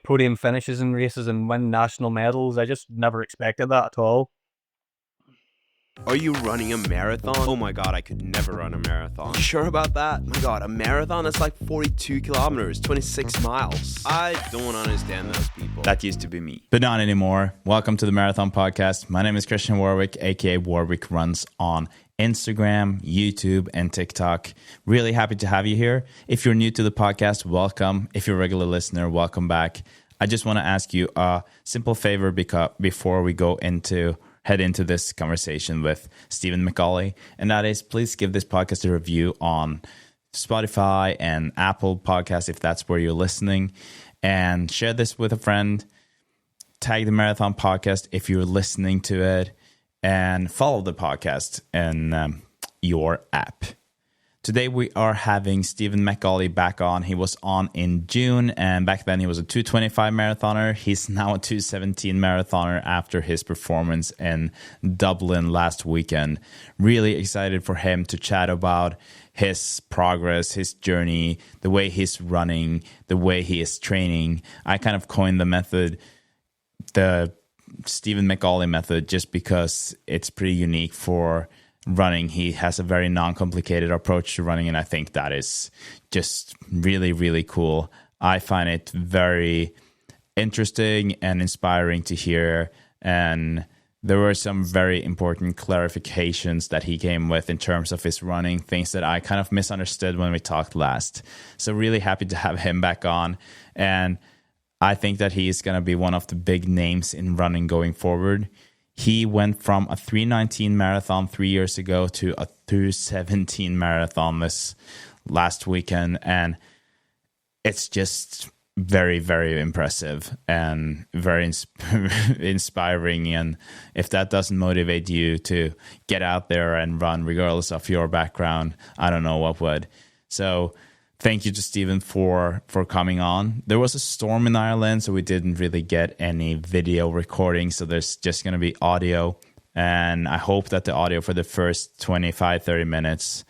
podium finishes in races and win national medals. I just never expected that at all. Are you running a marathon? Oh my god, I could never run a marathon. You sure about that? My god, a marathon? That's like 42 kilometers, 26 miles. I don't understand those people. That used to be me. But not anymore. Welcome to the Marathon Podcast. My name is Christian Warwick, aka Warwick Runs on Instagram, YouTube, and TikTok. Really happy to have you here. If you're new to the podcast, welcome. If you're a regular listener, welcome back. I just want to ask you a simple favor before we head into this conversation with Stephen McAuley, and that is please give this podcast a review on Spotify and Apple Podcasts if that's where you're listening, and share this with a friend. Tag the Marathon Podcast if you're listening to it, and follow the podcast in your app. Today we are having Stephen McAuley back on. He was on in June, and back then he was a 2:25 marathoner. He's now a 2:17 marathoner after his performance in Dublin last weekend. Really excited for him to chat about his progress, his journey, the way he's running, the way he is training. I kind of coined the method, the Stephen McAuley method, just because it's pretty unique for running. He has a very non-complicated approach to running, and I think that is just really, really cool. I find it very interesting and inspiring to hear, and there were some very important clarifications that he came with in terms of his running, things that I kind of misunderstood when we talked last. So really happy to have him back on, and I think that he is going to be one of the big names in running going forward. He went from a 3:19 marathon 3 years ago to a 2:17 marathon this last weekend. And it's just very, very impressive and very inspiring. And if that doesn't motivate you to get out there and run, regardless of your background, I don't know what would. So thank you to Stephen for coming on. There was a storm in Ireland, so we didn't really get any video recording. So there's just going to be audio. And I hope that the audio for the first 25, 30 minutes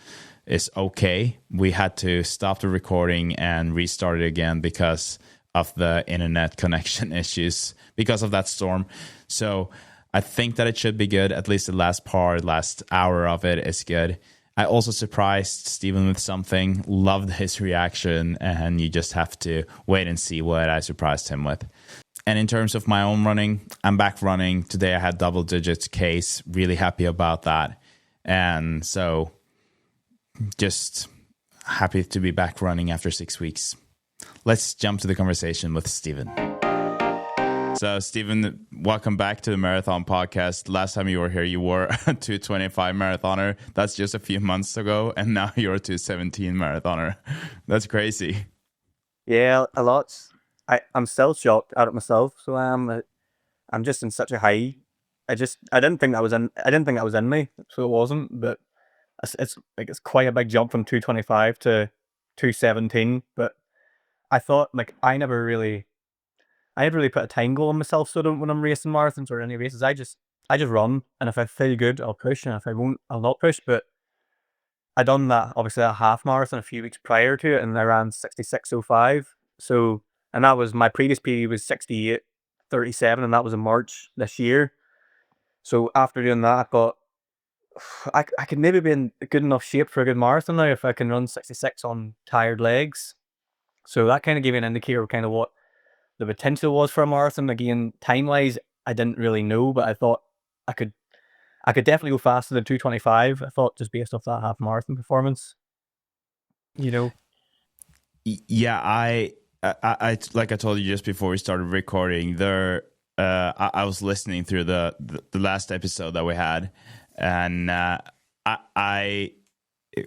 is okay. We had to stop the recording and restart it again because of the internet connection issues because of that storm. So I think that it should be good. At least the last hour of it is good. I also surprised Stephen with something, loved his reaction, and you just have to wait and see what I surprised him with. And in terms of my own running, I'm back running. Today I had double digits case, really happy about that. And so just happy to be back running after 6 weeks. Let's jump to the conversation with Stephen. So, Stephen, welcome back to the Marathon Podcast. Last time you were here, you were a 2:25 marathoner. That's just a few months ago, and now you're a 2:17 marathoner. That's crazy. Yeah, a lot. I'm still shocked at it myself. So I'm just in such a high. I didn't think that was in me, so it wasn't. But it's quite a big jump from 2:25 to 2:17. But I thought I never really put a time goal on myself, so when I'm racing marathons or any races, I just run, and if I feel good, I'll push, and if I won't, I'll not push. But I done that, obviously, a half marathon a few weeks prior to it, and I ran 66:05. So, and that was my previous PB was 68:37, and that was in March this year. So after doing that, I thought I could maybe be in good enough shape for a good marathon now if I can run 66 on tired legs. So that kind of gave me an indicator of kind of what the potential was for a marathon. Again, time-wise, I didn't really know, but I thought I could definitely go faster than 2:25. I thought just based off that half marathon performance, Yeah, I like I told you just before we started recording, I was listening through the last episode that we had, and I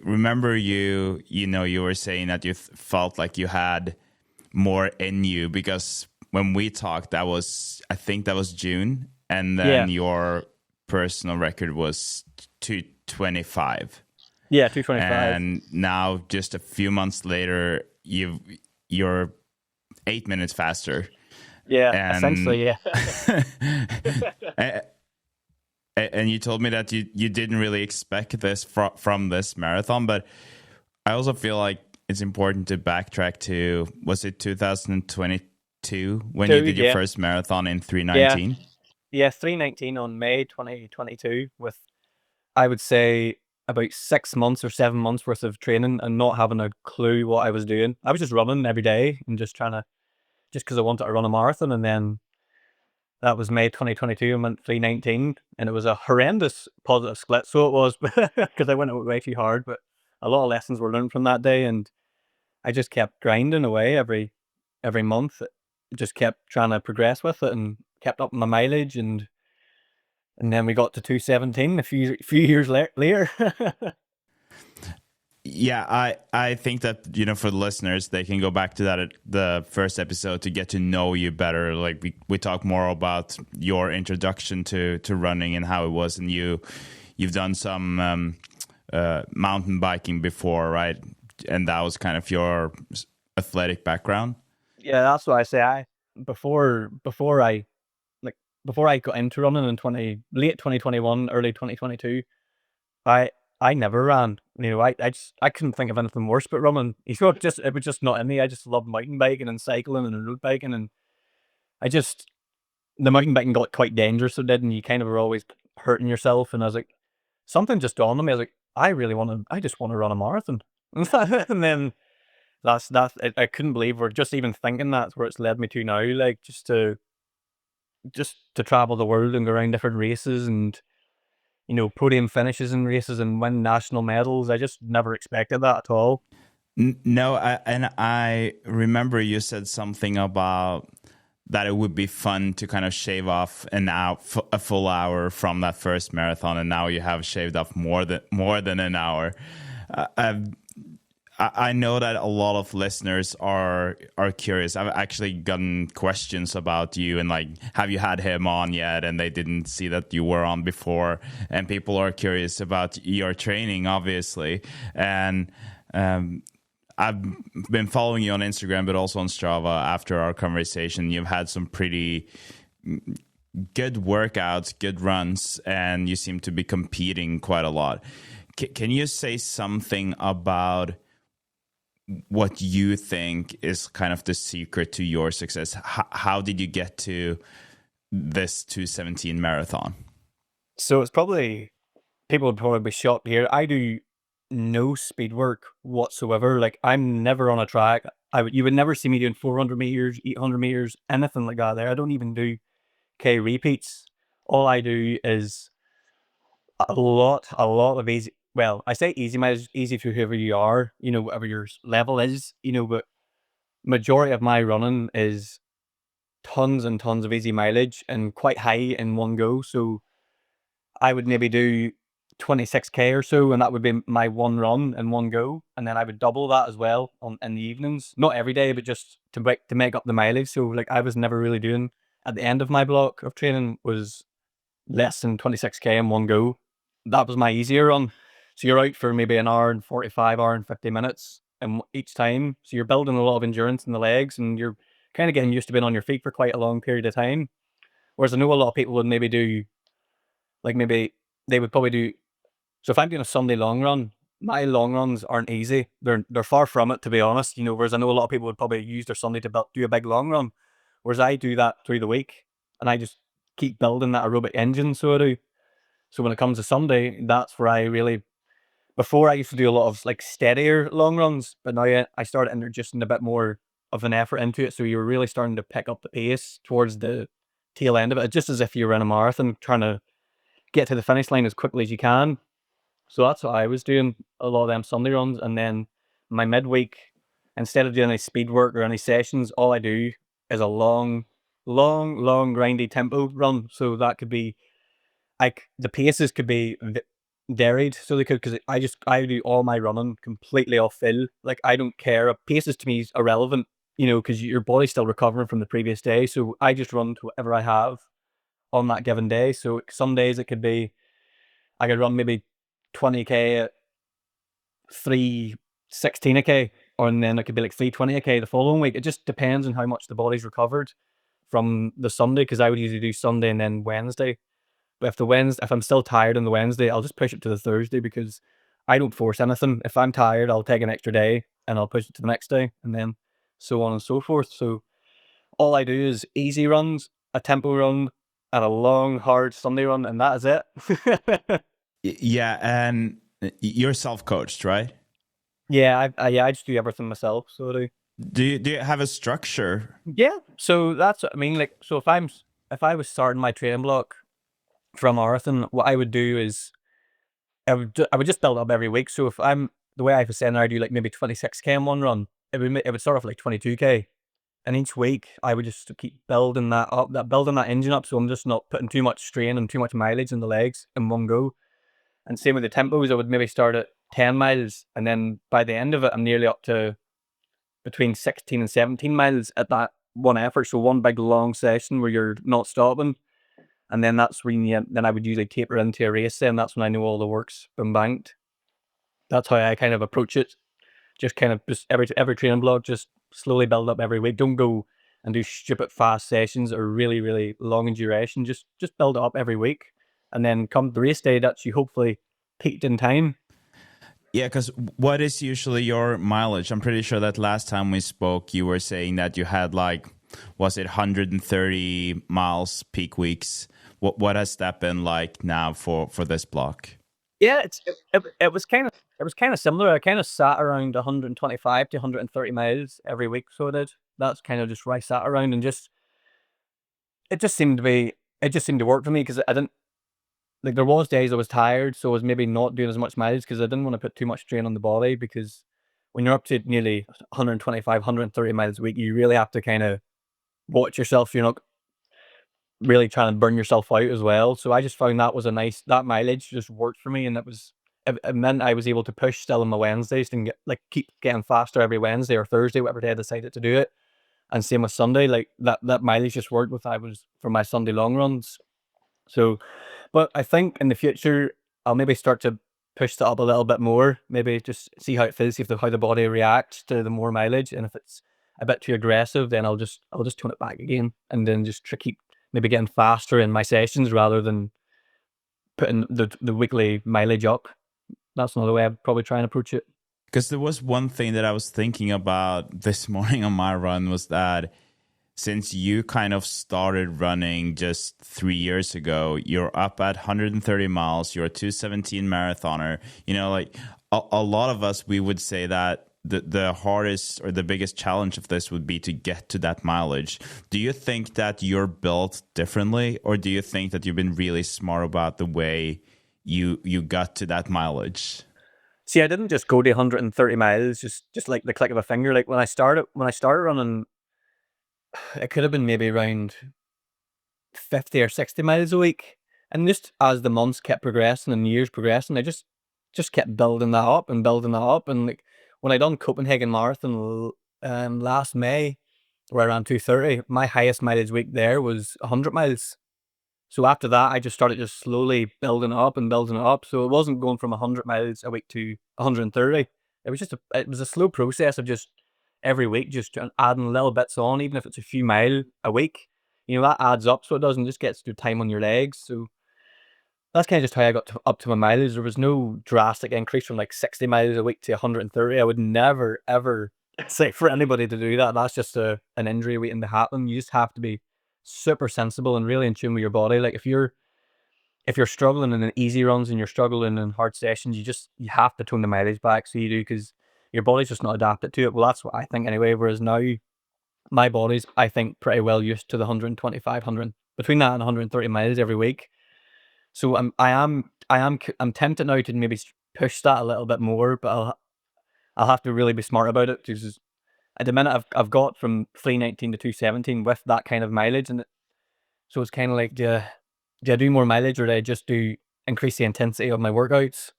remember you were saying that you felt like you had more in you, because when we talked, I think that was June, and then your personal record was 2:25. Yeah, 2:25. And now, just a few months later, you're 8 minutes faster. Yeah, essentially, yeah. And you told me that you didn't really expect this from this marathon, but I also feel like it's important to backtrack to, was it 2020 two when you Two, did your yeah. first marathon in Yeah. 319? Yeah, 319 on May 2022 with, I would say, about 6 months or 7 months worth of training and not having a clue what I was doing. I was just running every day and just because I wanted to run a marathon. And then that was May 2022 and went 319. And it was a horrendous positive split. So it was, because I went out way too hard. But a lot of lessons were learned from that day. And I just kept grinding away every month. Just kept trying to progress with it and kept up my mileage. And then we got to 217 a few years later. Yeah, I think that, for the listeners, they can go back to that at the first episode to get to know you better. Like we talk more about your introduction to running and how it was, and you've done some mountain biking before, right? And that was kind of your athletic background. Yeah, that's what I say. Before I got into running in late 2021, early 2022, I never ran. I couldn't think of anything worse but running. It was just not in me. I just loved mountain biking and cycling and road biking, and I just the mountain biking got quite dangerous. It did, and you kind of were always hurting yourself. And I was like, something just dawned on me. I was like, I just want to run a marathon. And then I couldn't believe we're just even thinking that's where it's led me to now. Like just to travel the world and go around different races and podium finishes in races and win national medals. I just never expected that at all. No, I remember you said something about that it would be fun to kind of shave off a full hour from that first marathon, and now you have shaved off more than an hour. I know that a lot of listeners are curious. I've actually gotten questions about you and like, have you had him on yet? And they didn't see that you were on before. And people are curious about your training, obviously. And I've been following you on Instagram, but also on Strava after our conversation. You've had some pretty good workouts, good runs, and you seem to be competing quite a lot. Can you say something about what you think is kind of the secret to your success? How did you get to this 217 marathon? So people would probably be shocked here. I do no speed work whatsoever. Like, I'm never on a track. You would never see me doing 400 meters, 800 meters, anything like that there. I don't even do K repeats. All I do is a lot of easy. Well, I say easy mileage, easy for whoever you are, whatever your level is, but majority of my running is tons and tons of easy mileage and quite high in one go. So I would maybe do 26K or so, and that would be my one run in one go. And then I would double that as well in the evenings, not every day, but just to make up the mileage. So like, I was never really doing, at the end of my block of training was less than 26K in one go. That was my easier run. So you're out for maybe an hour and 45, hour and 50 minutes and each time. So you're building a lot of endurance in the legs, and you're kind of getting used to being on your feet for quite a long period of time. Whereas I know a lot of people would maybe do, like maybe they would probably do, so if I'm doing a Sunday long run, my long runs aren't easy. They're far from it, to be honest. Whereas I know a lot of people would probably use their Sunday to do a big long run. Whereas I do that through the week, and I just keep building that aerobic engine. So I do. So when it comes to Sunday, that's where I really, before I used to do a lot of like steadier long runs, but now I started introducing a bit more of an effort into it. So you're really starting to pick up the pace towards the tail end of it, just as if you were in a marathon trying to get to the finish line as quickly as you can. So that's what I was doing, a lot of them Sunday runs. And then my midweek, instead of doing any speed work or any sessions, all I do is a long, grindy tempo run. So that could be, like, the paces could be varied. So they could, because I do all my running completely off fill. Like, I don't care. Paces to me is irrelevant, because your body's still recovering from the previous day. So I just run to whatever I have on that given day. So some days it could be, I could run maybe 20K at 3:16 a K, and then it could be like 3:20 a K the following week. It just depends on how much the body's recovered from the Sunday, because I would usually do Sunday and then Wednesday. But if I'm still tired on the Wednesday, I'll just push it to the Thursday, because I don't force anything. If I'm tired, I'll take an extra day and I'll push it to the next day, and then so on and so forth. So all I do is easy runs, a tempo run, and a long, hard Sunday run, and that is it. Yeah, and you're self-coached, right? Yeah, I just do everything myself. So I do. Do you have a structure? Yeah, so that's what I mean. Like, so if I was starting my training block for a marathon, what I would do is I would just build up every week. So if I'm the way I was saying, I do like maybe 26K in one run, it would start off like 22K, and each week I would just keep building that up, building that engine up. So I'm just not putting too much strain and too much mileage in the legs in one go. And same with the tempos, I would maybe start at 10 miles, and then by the end of it, I'm nearly up to between 16 and 17 miles at that one effort. So one big long session where you're not stopping. And then that's when then I would usually taper into a race. Then that's when I know all the work's been banked. That's how I kind of approach it. Just kind of just every training block, just slowly build up every week. Don't go and do stupid fast sessions or really, really long in duration. Just build it up every week. And then come the race day, that's you hopefully peaked in time. Yeah, because what is usually your mileage? I'm pretty sure that last time we spoke, you were saying that you had like, was it 130 miles peak weeks? What has that been like now for this block? Yeah, it was kind of similar. I kind of sat around 125 to 130 miles every week, so I did. That's kind of just where I sat around, and just it just seemed to work for me because I didn't like there was days I was tired, so I was maybe not doing as much mileage because I didn't want to put too much strain on the body because when you're up to nearly 125, 130 miles a week, you really have to kind of watch yourself. You're not really trying to burn yourself out as well. So I just found that mileage just worked for me, and it meant I was able to push still on my Wednesdays and keep getting faster every Wednesday or Thursday, whatever day I decided to do it. And same with Sunday, like that mileage just worked with I was for my Sunday long runs. So, but I think in the future I'll maybe start to push that up a little bit more. Maybe just see how it feels, see how the body reacts to the more mileage, and if it's a bit too aggressive, then I'll just tone it back again, and then just keep maybe getting faster in my sessions rather than putting the weekly mileage up. That's another way I'd probably try and approach it. Because there was one thing that I was thinking about this morning on my run was that since you kind of started running just 3 years ago, you're up at 130 miles, you're a 217 marathoner. You know, like a lot of us, we would say that the hardest or the biggest challenge of this would be to get to that mileage. Do you think that you're built differently, or do you think that you've been really smart about the way you got to that mileage? See, I didn't just go to 130 miles just like the click of a finger. Like when I started running, it could have been maybe around 50 or 60 miles a week. And just as the months kept progressing and years progressing, I just kept building that up and building that up. And like when I done Copenhagen Marathon last May, where I ran 230, my highest mileage week there was 100 miles. So after that, I just started just slowly building it up and building it up. So it wasn't going from 100 miles a week to 130. It was a slow process of just every week, just adding little bits on, even if it's a few mile a week. You know, that adds up, so it doesn't just get to time on your legs. So that's kind of just how I got up to my mileage. There was no drastic increase from like 60 miles a week to 130. I would never, ever say for anybody to do that. That's just an injury waiting to happen. You just have to be super sensible and really in tune with your body. Like if you're struggling in easy runs and you're struggling in hard sessions, you have to tone the mileage back. So you do, because your body's just not adapted to it. Well, that's what I think anyway. Whereas now my body's, I think, pretty well used to the 125, 100, between that and 130 miles every week. So I'm tempted now to maybe push that a little bit more, but I'll have to really be smart about it, because at the minute I've got from 319 to 217 with that kind of mileage, and so it's kind of like, do I do more mileage, or do I just increase the intensity of my workouts?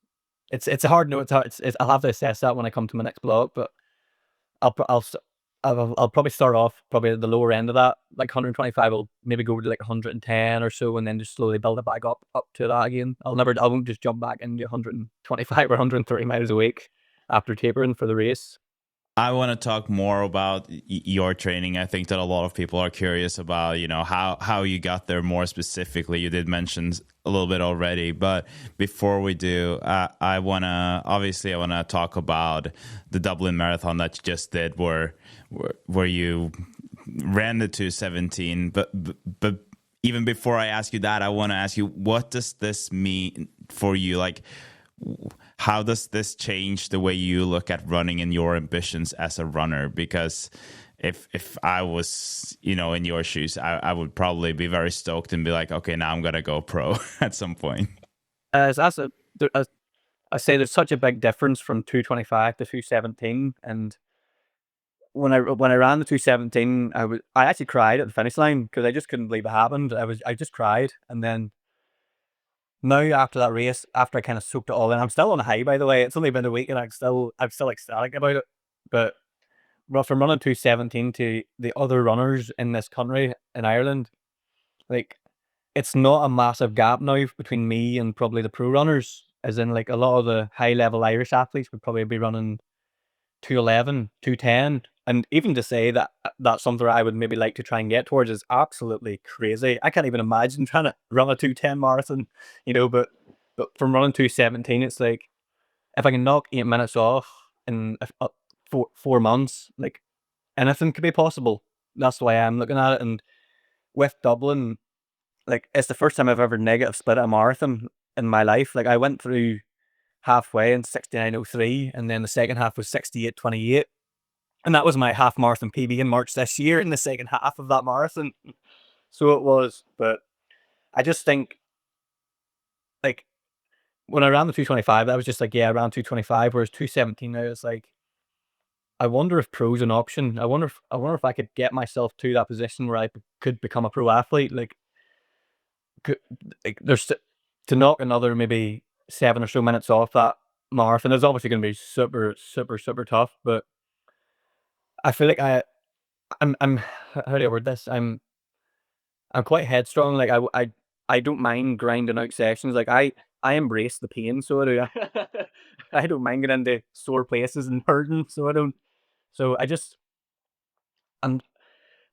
It's a hard no. I'll have to assess that when I come to my next block, but I'll probably start off probably at the lower end of that, like 125. I'll maybe go to like 110 or so, and then just slowly build it back up to that again. I won't just jump back into 125 or 130 miles a week after tapering for the race. I want to talk more about your training. I think that a lot of people are curious about, you know, how you got there more specifically. You did mention a little bit already, but before we do, I want to talk about the Dublin Marathon that you just did, where you ran the 2:17, but even before I ask you that, I want to ask you, what does this mean for you? Like, how does this change the way you look at running and your ambitions as a runner? Because if I was, in your shoes, I would probably be very stoked and be like, okay, now I'm gonna go pro at some point. As I say, there's such a big difference from 2:25 to 2:17, and when I ran the 2:17, I actually cried at the finish line because I just couldn't believe it happened. I just cried, and then now after that race, after I kind of soaked it all in, I'm still on a high. By the way, it's only been a week, and I'm still ecstatic about it. But from running 2:17 to the other runners in this country in Ireland, like, it's not a massive gap now between me and probably the pro runners. As in, like, a lot of the high level Irish athletes would probably be running 2:11, 2:10, and even to say that that's something I would maybe like to try and get towards is absolutely crazy. I can't even imagine trying to run a 2:10 marathon, but from running 2:17, it's like, if I can knock 8 minutes off in 4 months, like, anything could be possible. That's the way I'm looking at it. And with Dublin, like, it's the first time I've ever negative split a marathon in my life. Like, I went through halfway in 69:03, and then the second half was 68:28. And that was my half marathon PB in March this year in the second half of that marathon. So it was. But I just think, like, when I ran the 2:25, I was just like, yeah, I ran 2:25, whereas 2:17 now is like, I wonder if pro's an option. I wonder if I could get myself to that position where I could become a pro athlete. Like, could, like, to knock another maybe 7 or so minutes off that marathon is obviously going to be super, super, super tough. But I feel like I'm how do I word this? I'm quite headstrong. Like, I don't mind grinding out sessions. Like, I embrace the pain, so I do. I don't mind getting into sore places and hurting, so I don't. So and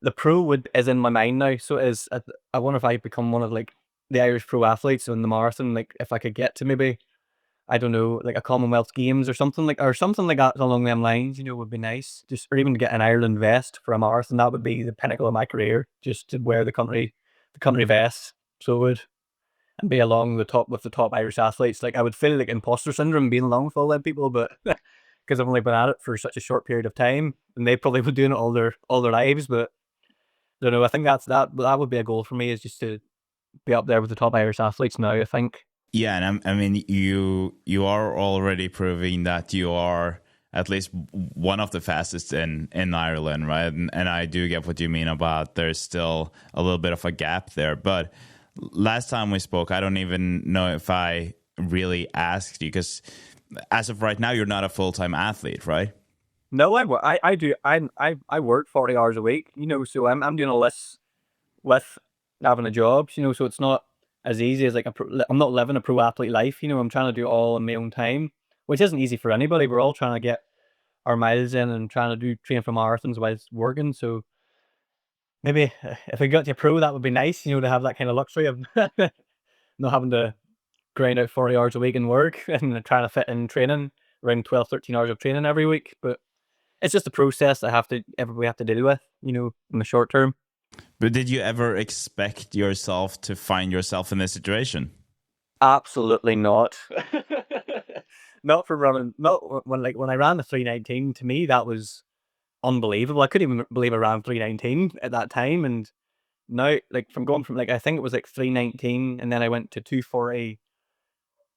the pro would is in my mind now. So is I wonder if I become one of, like, the Irish pro athletes in the marathon. Like, if I could get to maybe, I don't know, like a Commonwealth Games or something like that along them lines, would be nice. Just, or even get an Ireland vest for a marathon. That would be the pinnacle of my career. Just to wear the country vest. So it would, and be along the top with the top Irish athletes. Like, I would feel like imposter syndrome being along with all them people, but because I've only been at it for such a short period of time, and they probably been doing it all their lives. But I don't know. I think that would be a goal for me, is just to be up there with the top Irish athletes now, I think. Yeah, and I mean, you are already proving that you are at least one of the fastest in Ireland, right? And I do get what you mean about there's still a little bit of a gap there. But last time we spoke, I don't even know if I really asked you, because as of right now, you're not a full-time athlete, right? No, I do. I work 40 hours a week, so I'm doing all this with having a job, so it's not as easy as, like, I'm not living a pro athlete life, I'm trying to do it all in my own time, which isn't easy for anybody. We're all trying to get our miles in and trying to train for marathons whilst working. So maybe, if I got to a pro, that would be nice, to have that kind of luxury of not having to grind out 40 hours a week in work and trying to fit in training, around 12, 13 hours of training every week. But it's just a process that we have to deal with, in the short term. But did you ever expect yourself to find yourself in this situation? Absolutely not. Not for running. Not when I ran the 3:19. To me, that was unbelievable. I couldn't even believe I ran 3:19 at that time. And now, like, from going from, like, I think it was like 3:19, and then I went to 2:40,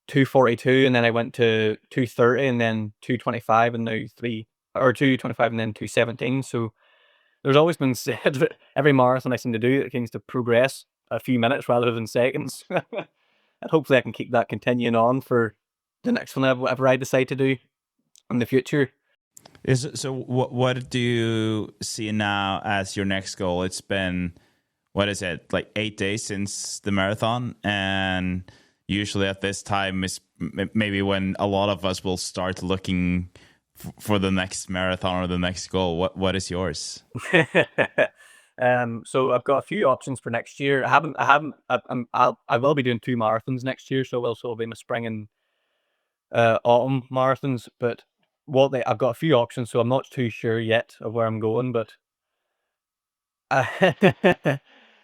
2:42, and then I went to 2:30, and then 2:25, and now 2:25, and then 2:17. So there's always been said that every marathon I seem to do, it seems to progress a few minutes rather than seconds. And hopefully I can keep that continuing on for the next one, whatever I decide to do in the future. So what do you see now as your next goal? It's been, what is it, like 8 days since the marathon, and usually at this time is maybe when a lot of us will start looking for the next marathon or the next goal. What is yours? So I've got a few options for next year. I will be doing 2 marathons next year, so will be my spring and autumn marathons. But I've got a few options, so I'm not too sure yet of where I'm going. But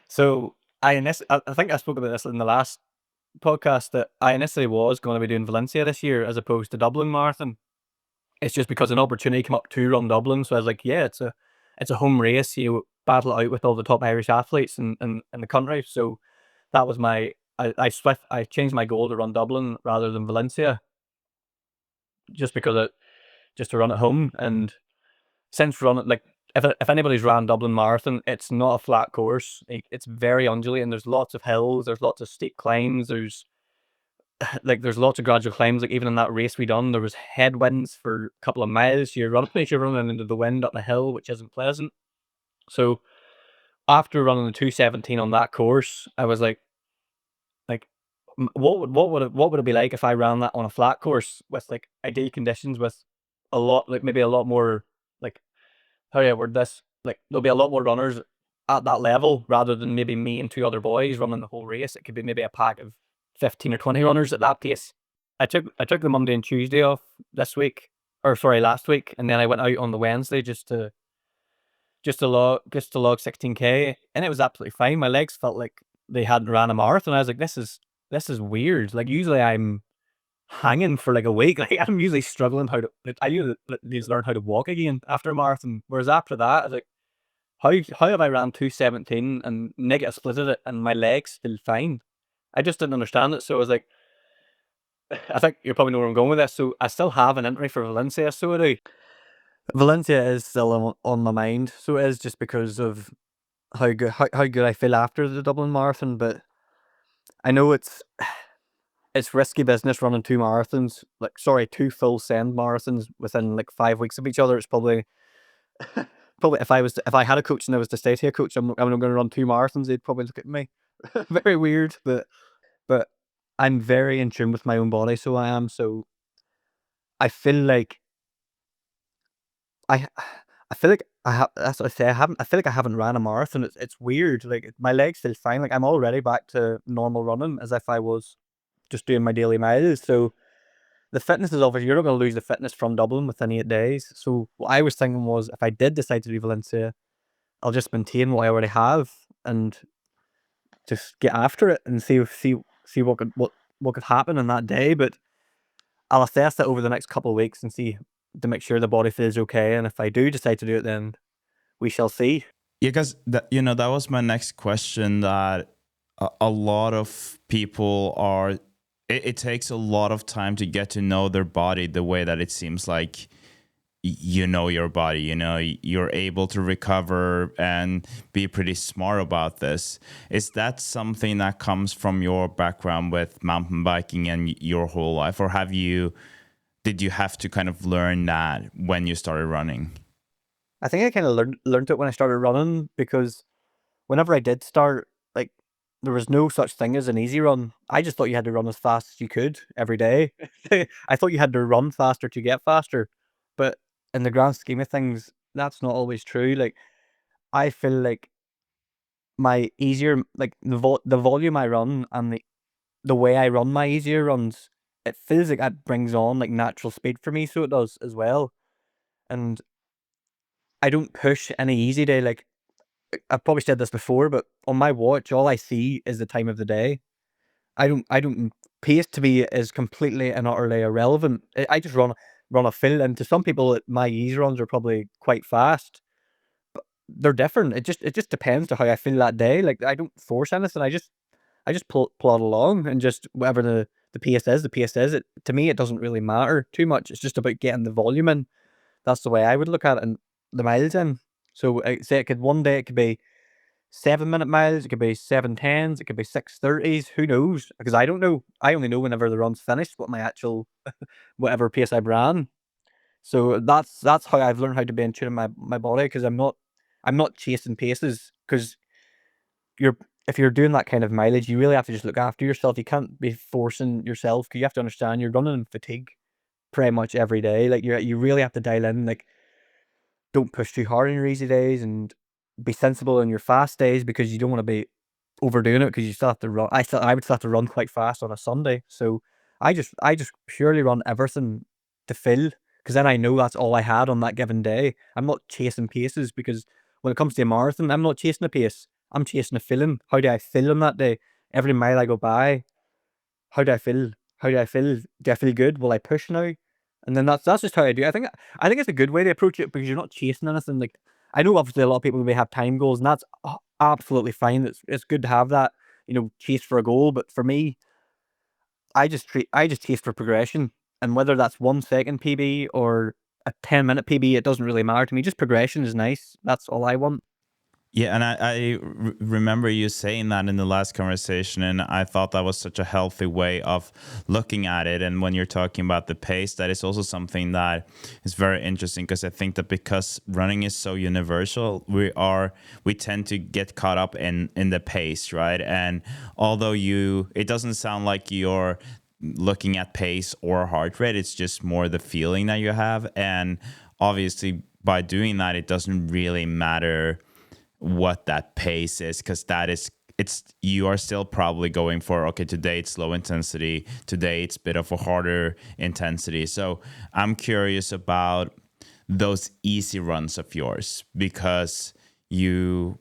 So I think I spoke about this in the last podcast that I initially was going to be doing Valencia this year as opposed to Dublin Marathon. It's just because an opportunity came up to run Dublin, so I was like, yeah, it's a home race. You battle it out with all the top Irish athletes in the country. So that was I changed my goal to run Dublin rather than Valencia, just because just to run at home. And since running, like, if anybody's ran Dublin Marathon, it's not a flat course. It's very undulating. There's lots of hills. There's lots of steep climbs. There's lots of gradual climbs. Like, even in that race we done, there was headwinds for a couple of miles. You're running into the wind up the hill, which isn't pleasant. So after running the 2:17 on that course, I was like, what would it be like if I ran that on a flat course with like ideal conditions, with maybe a lot more, like, how do I word this? Like, there'll be a lot more runners at that level rather than maybe me and two other boys running the whole race. It could be maybe a pack of 15 or 20 runners at that pace. I took the Monday and Tuesday off this week, or sorry, last week, and then I went out on the Wednesday just to log 16K, and it was absolutely fine. My legs felt like they hadn't ran a marathon. I was like, this is weird. Like, usually I'm hanging for like a week. Like, I'm usually struggling I usually need to learn how to walk again after a marathon. Whereas after that, I was like, how have I ran 2:17 and negative splitted it and my legs still fine? I just didn't understand it. So I was like, I think you probably know where I'm going with this. So I still have an entry for Valencia. So I do. Valencia is still on my mind. So it is, just because of how good I feel after the Dublin Marathon. But I know it's risky business running two marathons. Like, sorry, two full send marathons within like 5 weeks of each other. It's probably if I had a coach and I was to say to a coach, I'm going to run two marathons, they'd probably look at me very weird. But I'm very in tune with my own body, so I am. So I feel like I I feel like I have. That's what I say. I feel like I haven't ran a marathon. It's weird. Like, my legs feel fine. Like, I'm already back to normal running, as if I was just doing my daily miles. So the fitness is obviously, you're not going to lose the fitness from Dublin within 8 days. So what I was thinking was, if I did decide to do Valencia, I'll just maintain what I already have and just get after it and see what could happen on that day. But I'll assess that over the next couple of weeks and see, to make sure the body feels okay. And if I do decide to do it, then we shall see. Yeah, because that was my next question. That a lot of people are. It takes a lot of time to get to know their body the way that it seems like you know your body. You're able to recover and be pretty smart about this. Is that something that comes from your background with mountain biking and your whole life, or did you have to kind of learn that when you started running? I think I kind of learned it when I started running, because whenever I did start, like, there was no such thing as an easy run. I just thought you had to run as fast as you could every day. I thought you had to run faster to get faster. But in the grand scheme of things, that's not always true. Like, I feel like my easier, like, the volume I run and the way I run my easier runs, it feels like that brings on like natural speed for me. So it does as well. And I don't push any easy day. Like, I've probably said this before, but on my watch, all I see is the time of the day. I don't pace to me is completely and utterly irrelevant. I just run a fill, and to some people, my easy runs are probably quite fast. They're different. It just depends to how I feel that day. Like, I don't force anything. I just plod along, and just whatever the pace is, the pace is. To me, it doesn't really matter too much. It's just about getting the volume in. That's the way I would look at it, and the miles in. So I say, one day it could be 7 minute miles, it could be 7:10s, it could be 6:30s. Who knows? Because I don't know. I only know whenever the run's finished what my actual whatever pace I ran. So that's how I've learned how to be in tune with my body, because I'm not chasing paces. Because if you're doing that kind of mileage, you really have to just look after yourself. You can't be forcing yourself, because you have to understand you're running in fatigue pretty much every day. Like, you really have to dial in. Like, don't push too hard on your easy days, and be sensible on your fast days, because you don't want to be overdoing it, because you still have to run. I would still have to run quite fast on a Sunday. So I just purely run everything to fill, because then I know that's all I had on that given day. I'm not chasing paces, because when it comes to a marathon, I'm not chasing a pace. I'm chasing a feeling. How do I feel on that day? Every mile I go by, how do I feel? How do I feel? Do I feel good? Will I push now? And then that's just how I do it. I think it's a good way to approach it because you're not chasing anything. Like, I know obviously a lot of people may have time goals, and that's absolutely fine. It's good to have that, chase for a goal. But for me, I just chase for progression, and whether that's 1 second PB or a 10-minute PB, it doesn't really matter to me. Just progression is nice. That's all I want. Yeah, and I remember you saying that in the last conversation, and I thought that was such a healthy way of looking at it. And when you're talking about the pace, that is also something that is very interesting, because I think that because running is so universal, we tend to get caught up in the pace, right? And although it doesn't sound like you're looking at pace or heart rate, it's just more the feeling that you have. And obviously, by doing that, it doesn't really matter what that pace is, because you are still probably going for, okay, today it's low intensity, today it's a bit of a harder intensity. So I'm curious about those easy runs of yours, because you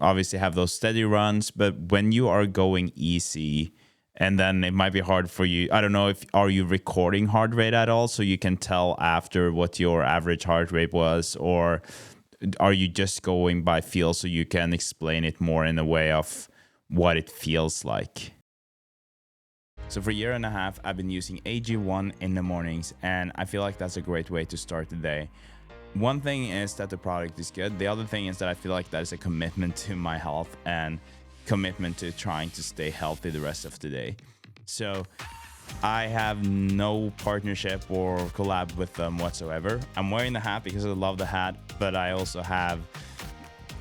obviously have those steady runs, but when you are going easy, and then it might be hard for you. I don't know, are you recording heart rate at all so you can tell after what your average heart rate was, or are you just going by feel so you can explain it more in a way of what it feels like? So for a year and a half, I've been using AG1 in the mornings, and I feel like that's a great way to start the day. One thing is that the product is good. The other thing is that I feel like that is a commitment to my health and commitment to trying to stay healthy the rest of the day. So I have no partnership or collab with them whatsoever. I'm wearing the hat because I love the hat, but I also have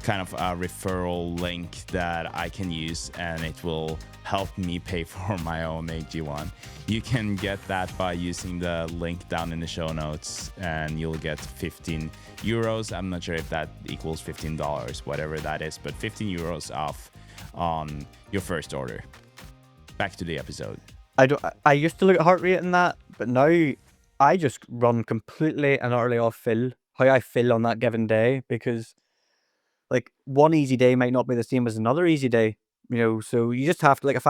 kind of a referral link that I can use, and it will help me pay for my own AG1. You can get that by using the link down in the show notes, and you'll get 15 euros. I'm not sure if that equals $15, whatever that is, but 15 euros off on your first order. Back to the episode. I used to look at heart rate and that, but now I just run completely and utterly off how I feel on that given day, because like one easy day might not be the same as another easy day, so you just have to, like, if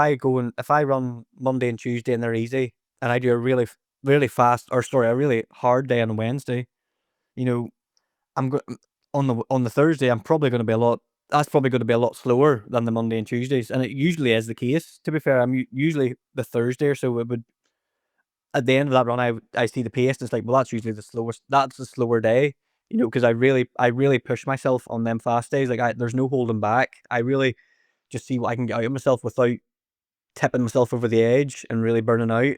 I run Monday and Tuesday and they're easy, and I do a really a really hard day on Wednesday, you know, I'm go on the Thursday, that's probably gonna be a lot slower than the Monday and Tuesdays, and it usually is the case, to be fair. I'm usually the Thursday, or so it would at the end of that run, I see the pace, and it's like, well, that's the slower day, because I really push myself on them fast days. Like, there's no holding back. I really just see what I can get out of myself without tipping myself over the edge and really burning out.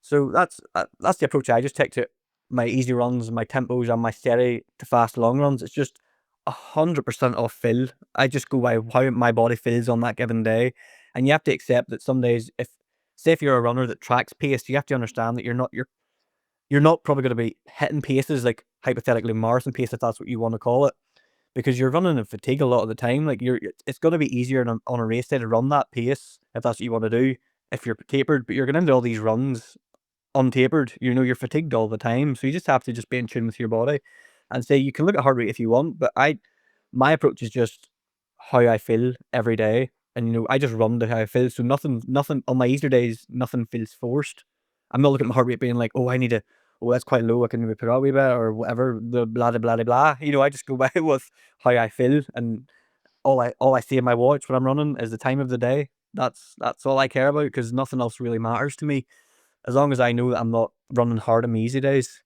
So that's the approach I just take to my easy runs, my tempos, and my steady to fast long runs. It's just 100% off feel. I just go by how my body feels on that given day, and you have to accept that some days, if you're a runner that tracks pace, you have to understand that you're not probably going to be hitting paces like hypothetically marathon pace, if that's what you want to call it, because you're running in fatigue a lot of the time. Like, it's going to be easier on a race day to run that pace if that's what you want to do, if you're tapered, but you're going into all these runs untapered, you're fatigued all the time. So you just have to just be in tune with your body and say, you can look at heart rate if you want, but my approach is just how I feel every day. And I just run to how I feel. So nothing on my easier days, nothing feels forced. I'm not looking at my heart rate being like, that's quite low, I can maybe put it out a wee bit, or whatever, the blah blah blah blah. I just go by with how I feel, and all I see in my watch when I'm running is the time of the day. That's all I care about, because nothing else really matters to me. As long as I know that I'm not running hard on my easy days,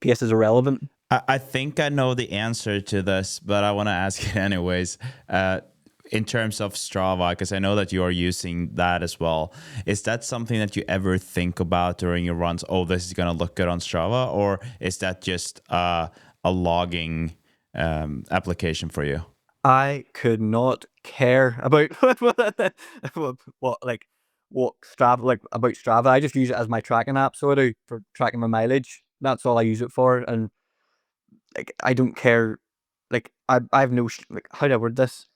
pace is irrelevant. I think I know the answer to this, but I want to ask it anyways. In terms of Strava, because I know that you are using that as well, is that something that you ever think about during your runs? Oh, this is going to look good on Strava, or is that just a logging application for you? I could not care about what Strava, like, about Strava. I just use it as my tracking app, so I do, for tracking my mileage. That's all I use it for, and like, I don't care. Like, I have no like, how do I word this?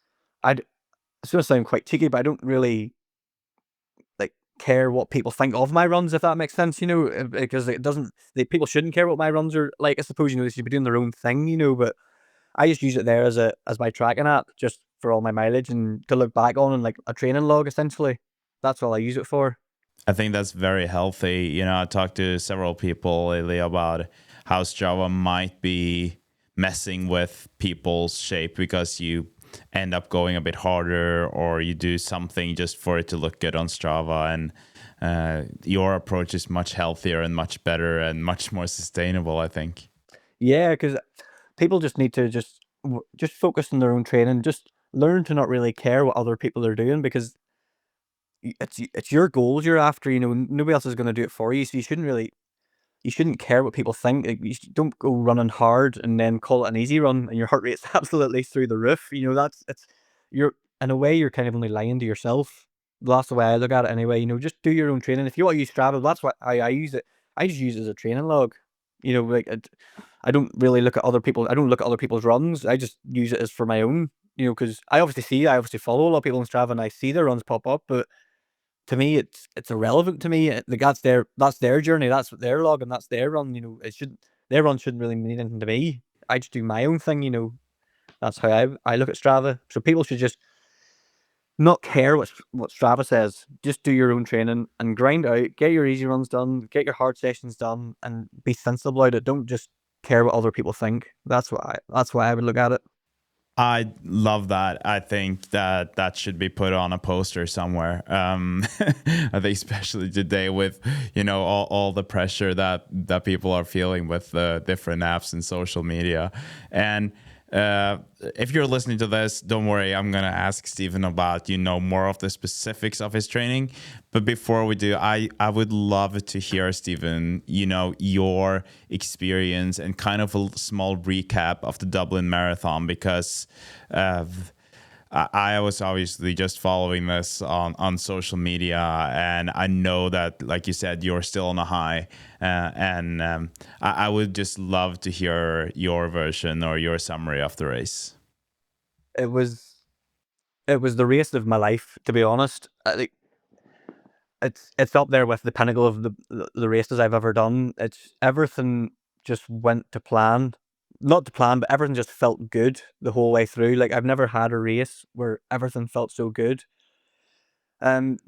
It's gonna sound quite cheeky, but I don't really like care what people think of my runs, if that makes sense. Because it doesn't. People shouldn't care what my runs are like. I suppose they should be doing their own thing. But I just use it there as my tracking app, just for all my mileage and to look back on, and like a training log essentially. That's all I use it for. I think that's very healthy. You know, I talked to several people lately about how Strava might be messing with people's shape because you end up going a bit harder or you do something just for it to look good on Strava. And your approach is much healthier and much better and much more sustainable, I think. Yeah, because people just need to just focus on their own training, just learn to not really care what other people are doing, because it's your goals you're after. You know, nobody else is going to do it for you, so you shouldn't care what people think. Like, don't go running hard and then call it an easy run and your heart rate's absolutely through the roof. You know, you're in a way you're kind of only lying to yourself. That's the way I look at it anyway. You know, just do your own training. If you want to use Strava, that's why I use it. I just use it as a training log. You know, like I don't really look at other people. I don't look at other people's runs. I just use it as for my own. You know, because I obviously follow a lot of people on Strava and I see their runs pop up, but to me, it's irrelevant to me. Like, that's their journey, that's what their log, and that's their run. You know, their run shouldn't really mean anything to me. I just do my own thing. You know, that's how I look at Strava. So people should just not care what Strava says. Just do your own training and grind out. Get your easy runs done. Get your hard sessions done, and be sensible about it. Don't just care what other people think. That's why I would look at it. I love that. I think that should be put on a poster somewhere. I think especially today with, you know, all the pressure that people are feeling with the different apps and social media. And if you're listening to this, don't worry. I'm going to ask Stephen about, you know, more of the specifics of his training. But before we do, I would love to hear, Stephen, you know, your experience and kind of a small recap of the Dublin Marathon, because I was obviously just following this on social media, and I know that, like you said, you're still on a high, and I would just love to hear your version or your summary of the race. It was it was the race of my life, to be honest. I think it's up there with the pinnacle of the races I've ever done. It's everything just went to plan. Not to plan, but everything just felt good the whole way through. Like, I've never had a race where everything felt so good.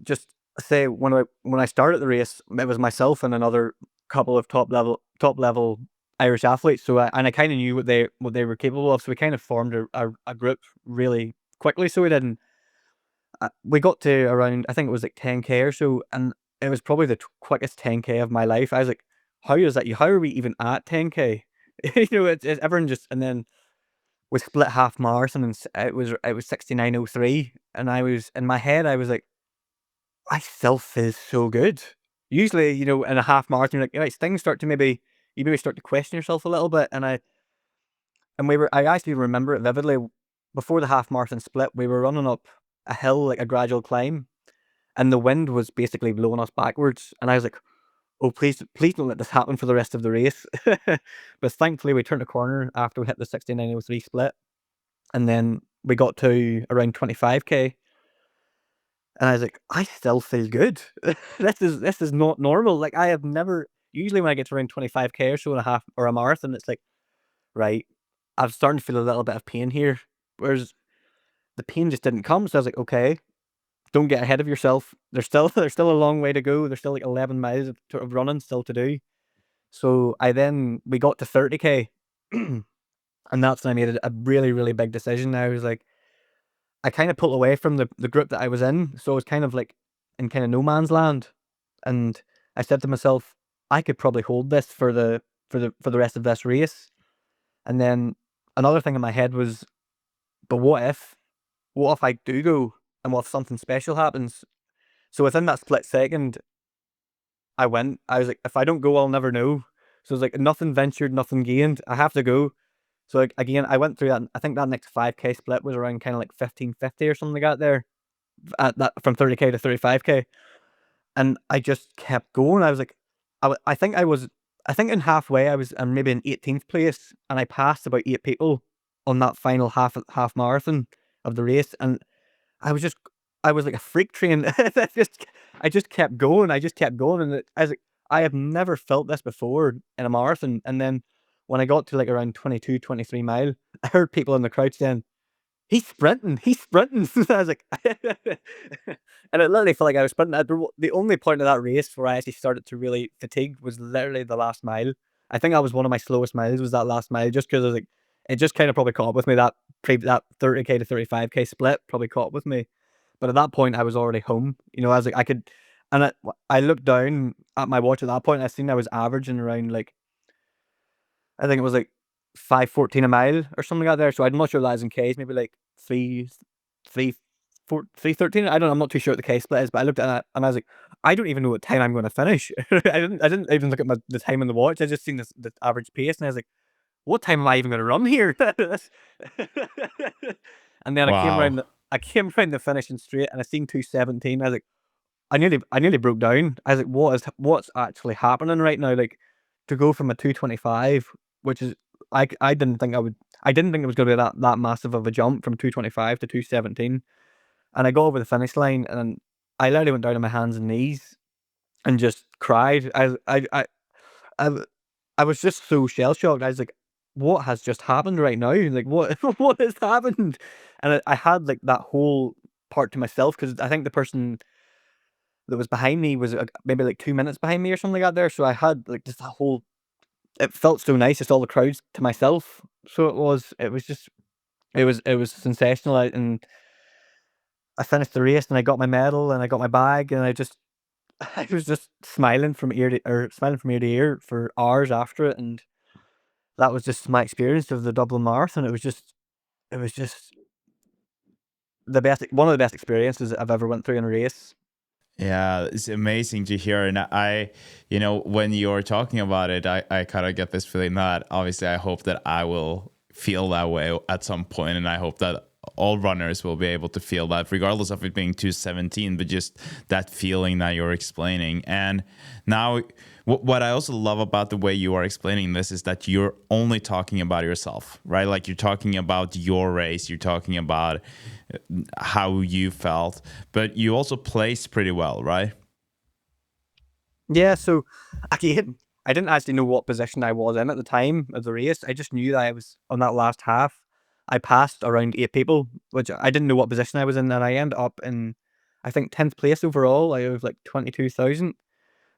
Just say when I started the race, it was myself and another couple of top level Irish athletes. So I kind of knew what they were capable of. So we kind of formed a group really quickly. So we did. And we got to around, I think it was like 10K or so, and it was probably the quickest 10K of my life. I was like, how is that? How are we even at 10K? You know, it's everyone just, and then we split half marathon, and it was 69:03, and I was in my head, I was like, I still feel so good. Usually, you know, in a half marathon, you're like, right, things start to you maybe start to question yourself a little bit, I actually remember it vividly. Before the half marathon split, we were running up a hill, like a gradual climb, and the wind was basically blowing us backwards. And I was like, "Oh, please don't let this happen for the rest of the race." But thankfully, we turned a corner after we hit the 69:03 split, and then we got to around 25K, and I was like, "I still feel good. This is not normal. Like, I have never. Usually, when I get to around 25K or so in a half or a marathon, it's like, right, I'm starting to feel a little bit of pain here." Whereas the pain just didn't come. So I was like, okay, don't get ahead of yourself. There's still a long way to go. There's still like 11 miles of running still to do. So we got to 30K, and that's when I made a really, really big decision. I was like, I kind of pulled away from the group that I was in. So I was kind of like in kind of no man's land. And I said to myself, I could probably hold this for the rest of this race. And then another thing in my head was, but what if I do go, and what if something special happens? So within that split second, I went. I was like, if I don't go, I'll never know. So it's like, nothing ventured, nothing gained. I have to go. So like, again, I went through that. I think that next 5K split was around kind of like 1550 or something like that there. At that, from 30K to 35K, and I just kept going. I was like, I think I think in halfway I was maybe in 18th place, and I passed about 8 people on that final half marathon of the race, and I was just I was like a freak train. I just kept going. I just kept going, and I was like, I have never felt this before in a marathon. And then when I got to like around 22, 23 mile, I heard people in the crowd saying, he's sprinting, he's sprinting. I was like, and it literally felt like I was sprinting. The only point of that race where I actually started to really fatigue was literally the last mile. I think that was one of my slowest miles, was that last mile, just because I was like, it just kind of probably caught up with me. That 30k to 35k split probably caught up with me. But at that point, I was already home. You know, I was like, I could, and I looked down at my watch at that point. I seen I was averaging around like, I think it was like 5:14 a mile or something like that there. So I'm not sure that is in K's, maybe like 3:13. I don't know. I'm not too sure what the K split is, but I looked at that and I was like, I don't even know what time I'm going to finish. I didn't even look at the time on the watch. I just seen the average pace and I was like, what time am I even going to run here? And then Wow. I came around the finishing straight and I seen 2:17. I was like, I nearly broke down. I was like, what's actually happening right now? Like, to go from a 2:25, which is I didn't think I didn't think it was gonna be that massive of a jump from 2:25 to 2:17. And I got over the finish line and I literally went down on my hands and knees and just cried. I I was just so shell shocked. I was like, what has just happened right now? Like, what what has happened? And I had like that whole part to myself because I think the person that was behind me was, maybe, like, 2 minutes behind me or something like that there, so I had, like, just that whole it felt so nice, just all the crowds to myself, so it was just it was sensational, and I finished the race, and I got my medal, and I got my bag, and I just I was just smiling from ear to ear for hours after it, and that was just my experience of the Dublin Marathon. It was just one of the best experiences I've ever went through in a race. Yeah, it's amazing to hear. And when you're talking about it, I kind of get this feeling that obviously I hope that I will feel that way at some point, and I hope that all runners will be able to feel that, regardless of it being 2:17, but just that feeling that you're explaining. And now, what I also love about the way you are explaining this is that you're only talking about yourself, right? Like, you're talking about your race, you're talking about how you felt, but you also placed pretty well, right? Yeah, so again, I didn't actually know what position I was in at the time of the race. I just knew that I was on that last half. I passed around 8 people, which I didn't know what position I was in, and I ended up in, I think, 10th place overall out of like 22,000.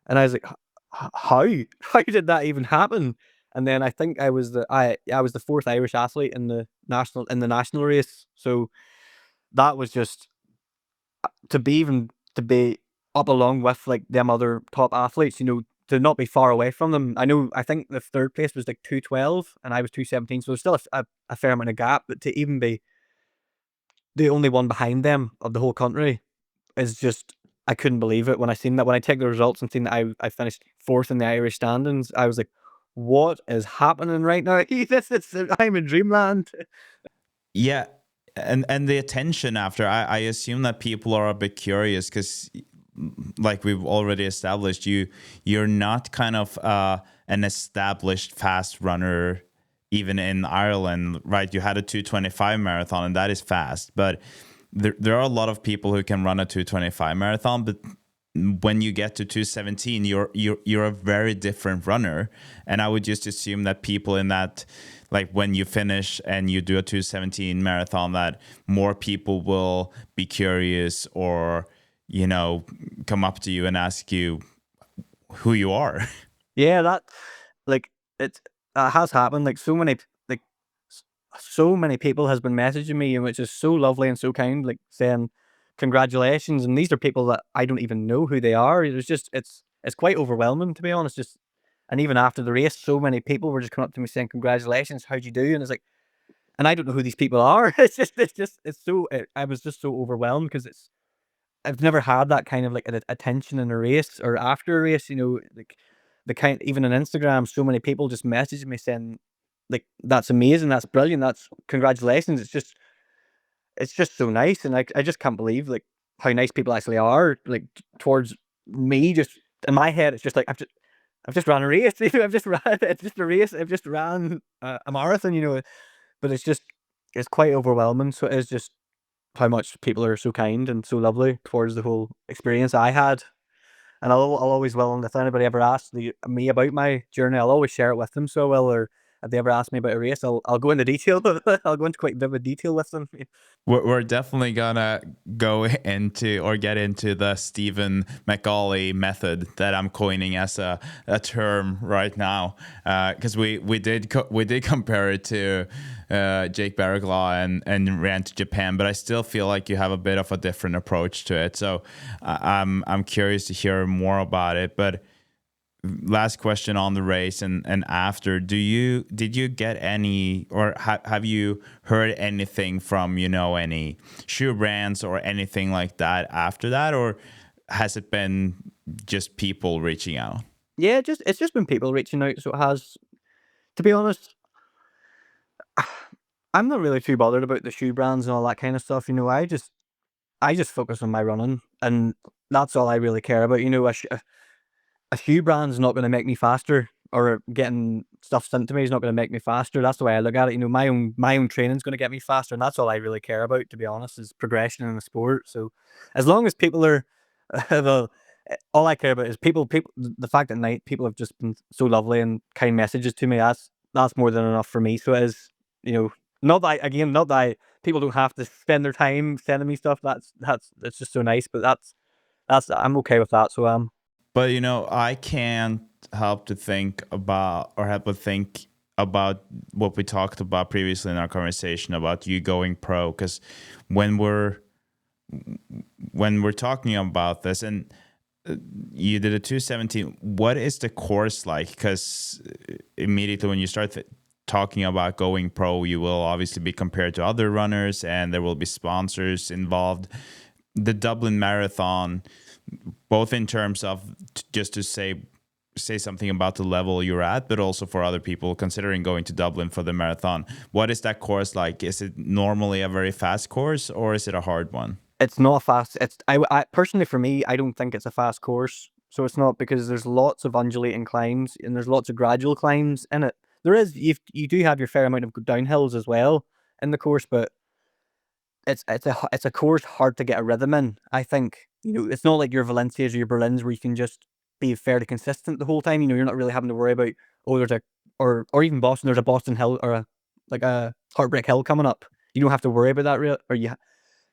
And I was like, How? How did that even happen?" And then I think I was the fourth Irish athlete in the national race. So that was just to be up along with like them other top athletes, to not be far away from them. I think the third place was like 2:12 and I was 2:17, so there's still a fair amount of gap, but to even be the only one behind them of the whole country is just, I couldn't believe it when I seen that. When I checked the results and seen that I finished fourth in the Irish standings, I was like, what is happening right now? I'm in dreamland. Yeah, and the attention after, I assume that people are a bit curious because, like we've already established, you're not kind of an established fast runner even in Ireland, right? You had a 2:25 marathon, and that is fast, but there are a lot of people who can run a 2:25 marathon, but when you get to 2:17, you're a very different runner. And I would just assume that people in that, like when you finish and you do a 2:17 marathon, that more people will be curious or come up to you and ask you who you are. Yeah, like it has happened. Like s- so many people has been messaging me, and which is so lovely and so kind, like saying congratulations. And these are people that I don't even know who they are. It's quite overwhelming, to be honest. And even after the race, so many people were just coming up to me saying congratulations, how'd you do? And it's like, and I don't know who these people are. I was just so overwhelmed because I've never had that kind of like attention in a race or after a race, like the kind, even on Instagram, so many people just messaging me saying like, that's amazing, that's brilliant, that's congratulations. It's just so nice. And I just can't believe like how nice people actually are, like towards me. Just in my head, it's just like I've just ran a race. It's just a race. I've just ran a marathon, but it's quite overwhelming. So it is just how much people are so kind and so lovely towards the whole experience I had. And I'll always will, and if anybody ever asks me about my journey, I'll always share it with them so well, or if they ever ask me about a race, I'll go into detail. I'll go into quite vivid detail with them. We're definitely gonna go into or get into the Stephen McAuley method that I'm coining as a term right now, because we did compare it to Jake Barraglaw and ran to Japan, but I still feel like you have a bit of a different approach to it. So I'm curious to hear more about it. But last question on the race and after, did you get any, or have you heard anything from any shoe brands or anything like that after that, or has it been just people reaching out? Yeah, it's just been people reaching out. So it has. To be honest, I'm not really too bothered about the shoe brands and all that kind of stuff. I just focus on my running, and that's all I really care about. A shoe brand's not going to make me faster, or getting stuff sent to me is not going to make me faster. That's the way I look at it. My own training's going to get me faster, and that's all I really care about, to be honest, is progression in the sport. So, as long as people are, well, all I care about is people. The fact that night people have just been so lovely and kind messages to me. That's more than enough for me. So it is, not that not that people don't have to spend their time sending me stuff. That's just so nice. But that's I'm okay with that. So But I can't help to think about, or help but think about what we talked about previously in our conversation about you going pro, because when we're talking about this, and you did a 217, what is the course like? Because immediately when you start talking about going pro, you will obviously be compared to other runners, and there will be sponsors involved. The Dublin Marathon, both in terms of just to say something about the level you're at, but also for other people considering going to Dublin for the marathon. What is that course like? Is it normally a very fast course, or is it a hard one? it's not fast. I personally, for me, I don't think it's a fast course. So it's not, because there's lots of undulating climbs and there's lots of gradual climbs in it. There is, you do have your fair amount of downhills as well in the course, but it's a course hard to get a rhythm in. I think, it's not like your Valencias or your Berlins where you can just be fairly consistent the whole time. You're not really having to worry about, there's or even Boston, there's a Boston hill, or a Heartbreak Hill coming up. You don't have to worry about that real,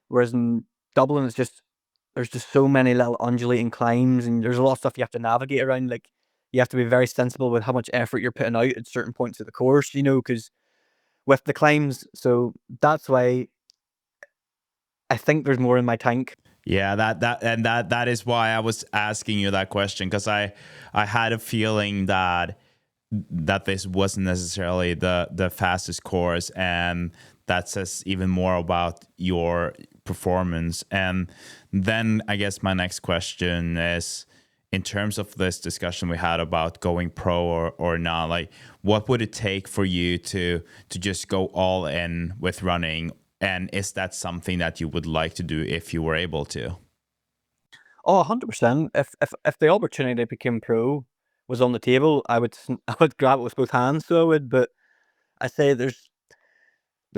whereas in Dublin, there's just so many little undulating climbs, and there's a lot of stuff you have to navigate around. Like, you have to be very sensible with how much effort you're putting out at certain points of the course, because with the climbs. So that's why I think there's more in my tank. Yeah, that is why I was asking you that question, because I had a feeling that this wasn't necessarily the fastest course, and that says even more about your performance. And then I guess my next question is, in terms of this discussion we had about going pro or not, like, what would it take for you to just go all in with running? And is that something that you would like to do if you were able to? Oh, 100%. If the opportunity to become pro was on the table, I would grab it with both hands. So I would, but I say there's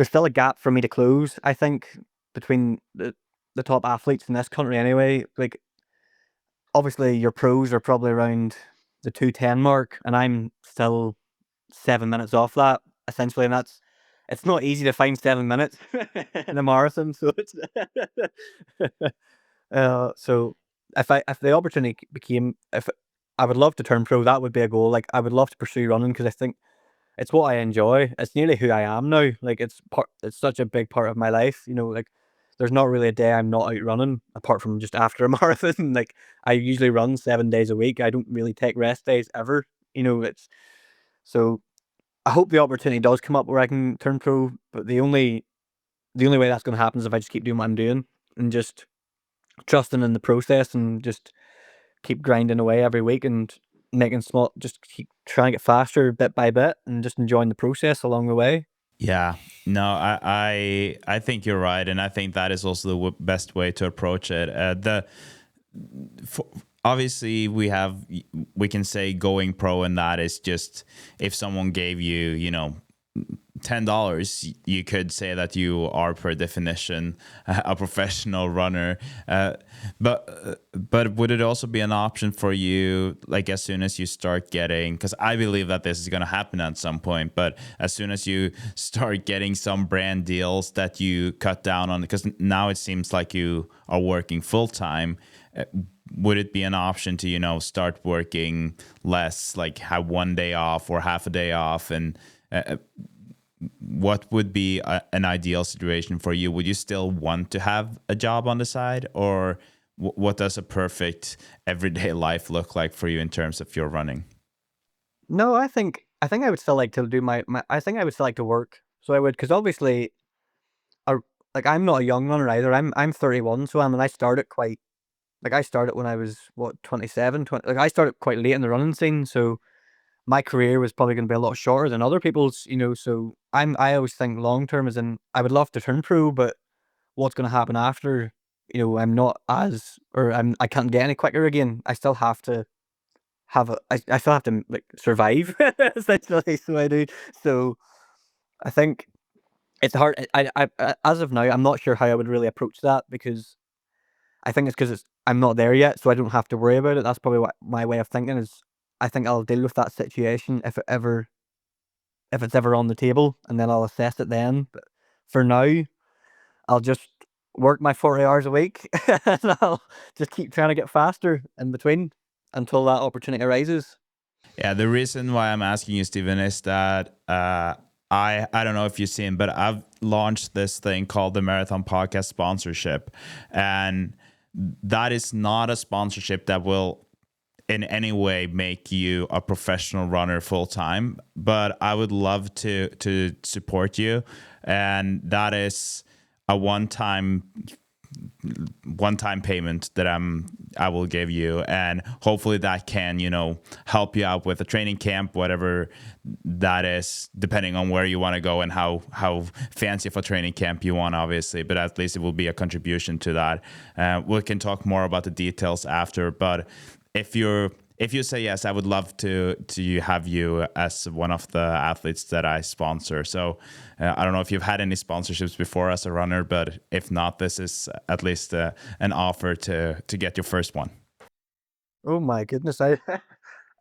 still a gap for me to close, I think, between the top athletes in this country anyway. Like, obviously your pros are probably around the 2:10 mark, and I'm still 7 minutes off that, essentially, and it's not easy to find 7 minutes in a marathon. So it's so if the opportunity became, if I would love to turn pro, that would be a goal. Like, I would love to pursue running, because I think it's what I enjoy. It's nearly who I am now. Like, it's such a big part of my life. Like, there's not really a day I'm not out running, apart from just after a marathon. Like, I usually run 7 days a week. I don't really take rest days ever. It's so I hope the opportunity does come up where I can turn pro. But the only way that's going to happen is if I just keep doing what I'm doing, and just trusting in the process, and just keep grinding away every week, and just keep trying to get faster bit by bit, and just enjoying the process along the way. Yeah, no, I think you're right, and I think that is also the best way to approach it. Obviously we can say going pro, and that is just if someone gave you $10, you could say that you are, per definition, a professional runner. But would it also be an option for you, like as soon as you start getting, because I believe that this is going to happen at some point, but as soon as you start getting some brand deals that you cut down on, because now it seems like you are working full time, would it be an option to, start working less, like have one day off or half a day off? And what would be an ideal situation for you? Would you still want to have a job on the side, or what does a perfect everyday life look like for you in terms of your running? No, I think I would still like to do my I think I would still like to work. So I would, because obviously, I, like, I'm not a young runner either. I'm 31, so and I started quite, like, I started when I was, what, 27, 20, like, I started quite late in the running scene, so my career was probably going to be a lot shorter than other people's, so I always think long term, as in, I would love to turn pro, but what's going to happen after, I'm not as, or I can't get any quicker again. I still have to I still have to, like, survive, essentially, so I do. So I think it's hard. As of now, I'm not sure how I would really approach that, because I think it's because I'm not there yet, so I don't have to worry about it. That's probably what my way of thinking is. I think I'll deal with that situation if it's ever on the table, and then I'll assess it then. But for now, I'll just work my 40 hours a week, and I'll just keep trying to get faster in between until that opportunity arises. Yeah, the reason why I'm asking you, Stephen, is that I don't know if you've seen, but I've launched this thing called the Marathon Podcast Sponsorship, and that is not a sponsorship that will in any way make you a professional runner full time, but I would love to support you, and that is a one-time payment that I will give you, and hopefully that can help you out with a training camp, whatever that is, depending on where you want to go and how fancy of a training camp you want, obviously, but at least it will be a contribution to that. We can talk more about the details after, but if you say yes, I would love to have you as one of the athletes that I sponsor. So I don't know if you've had any sponsorships before as a runner, but if not, this is at least an offer to get your first one. Oh my goodness, I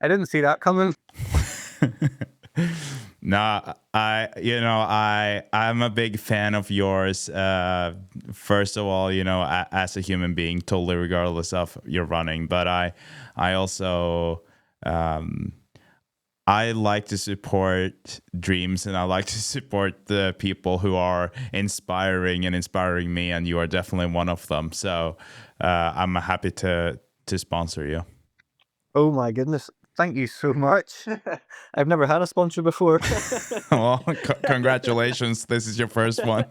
I didn't see that coming. No, I'm a big fan of yours. First of all, as a human being, totally regardless of your running, but I also I like to support dreams, and I like to support the people who are inspiring me, and you are definitely one of them. So I'm happy to sponsor you. Oh my goodness, thank you so much. I've never had a sponsor before. Well, congratulations. This is your first one.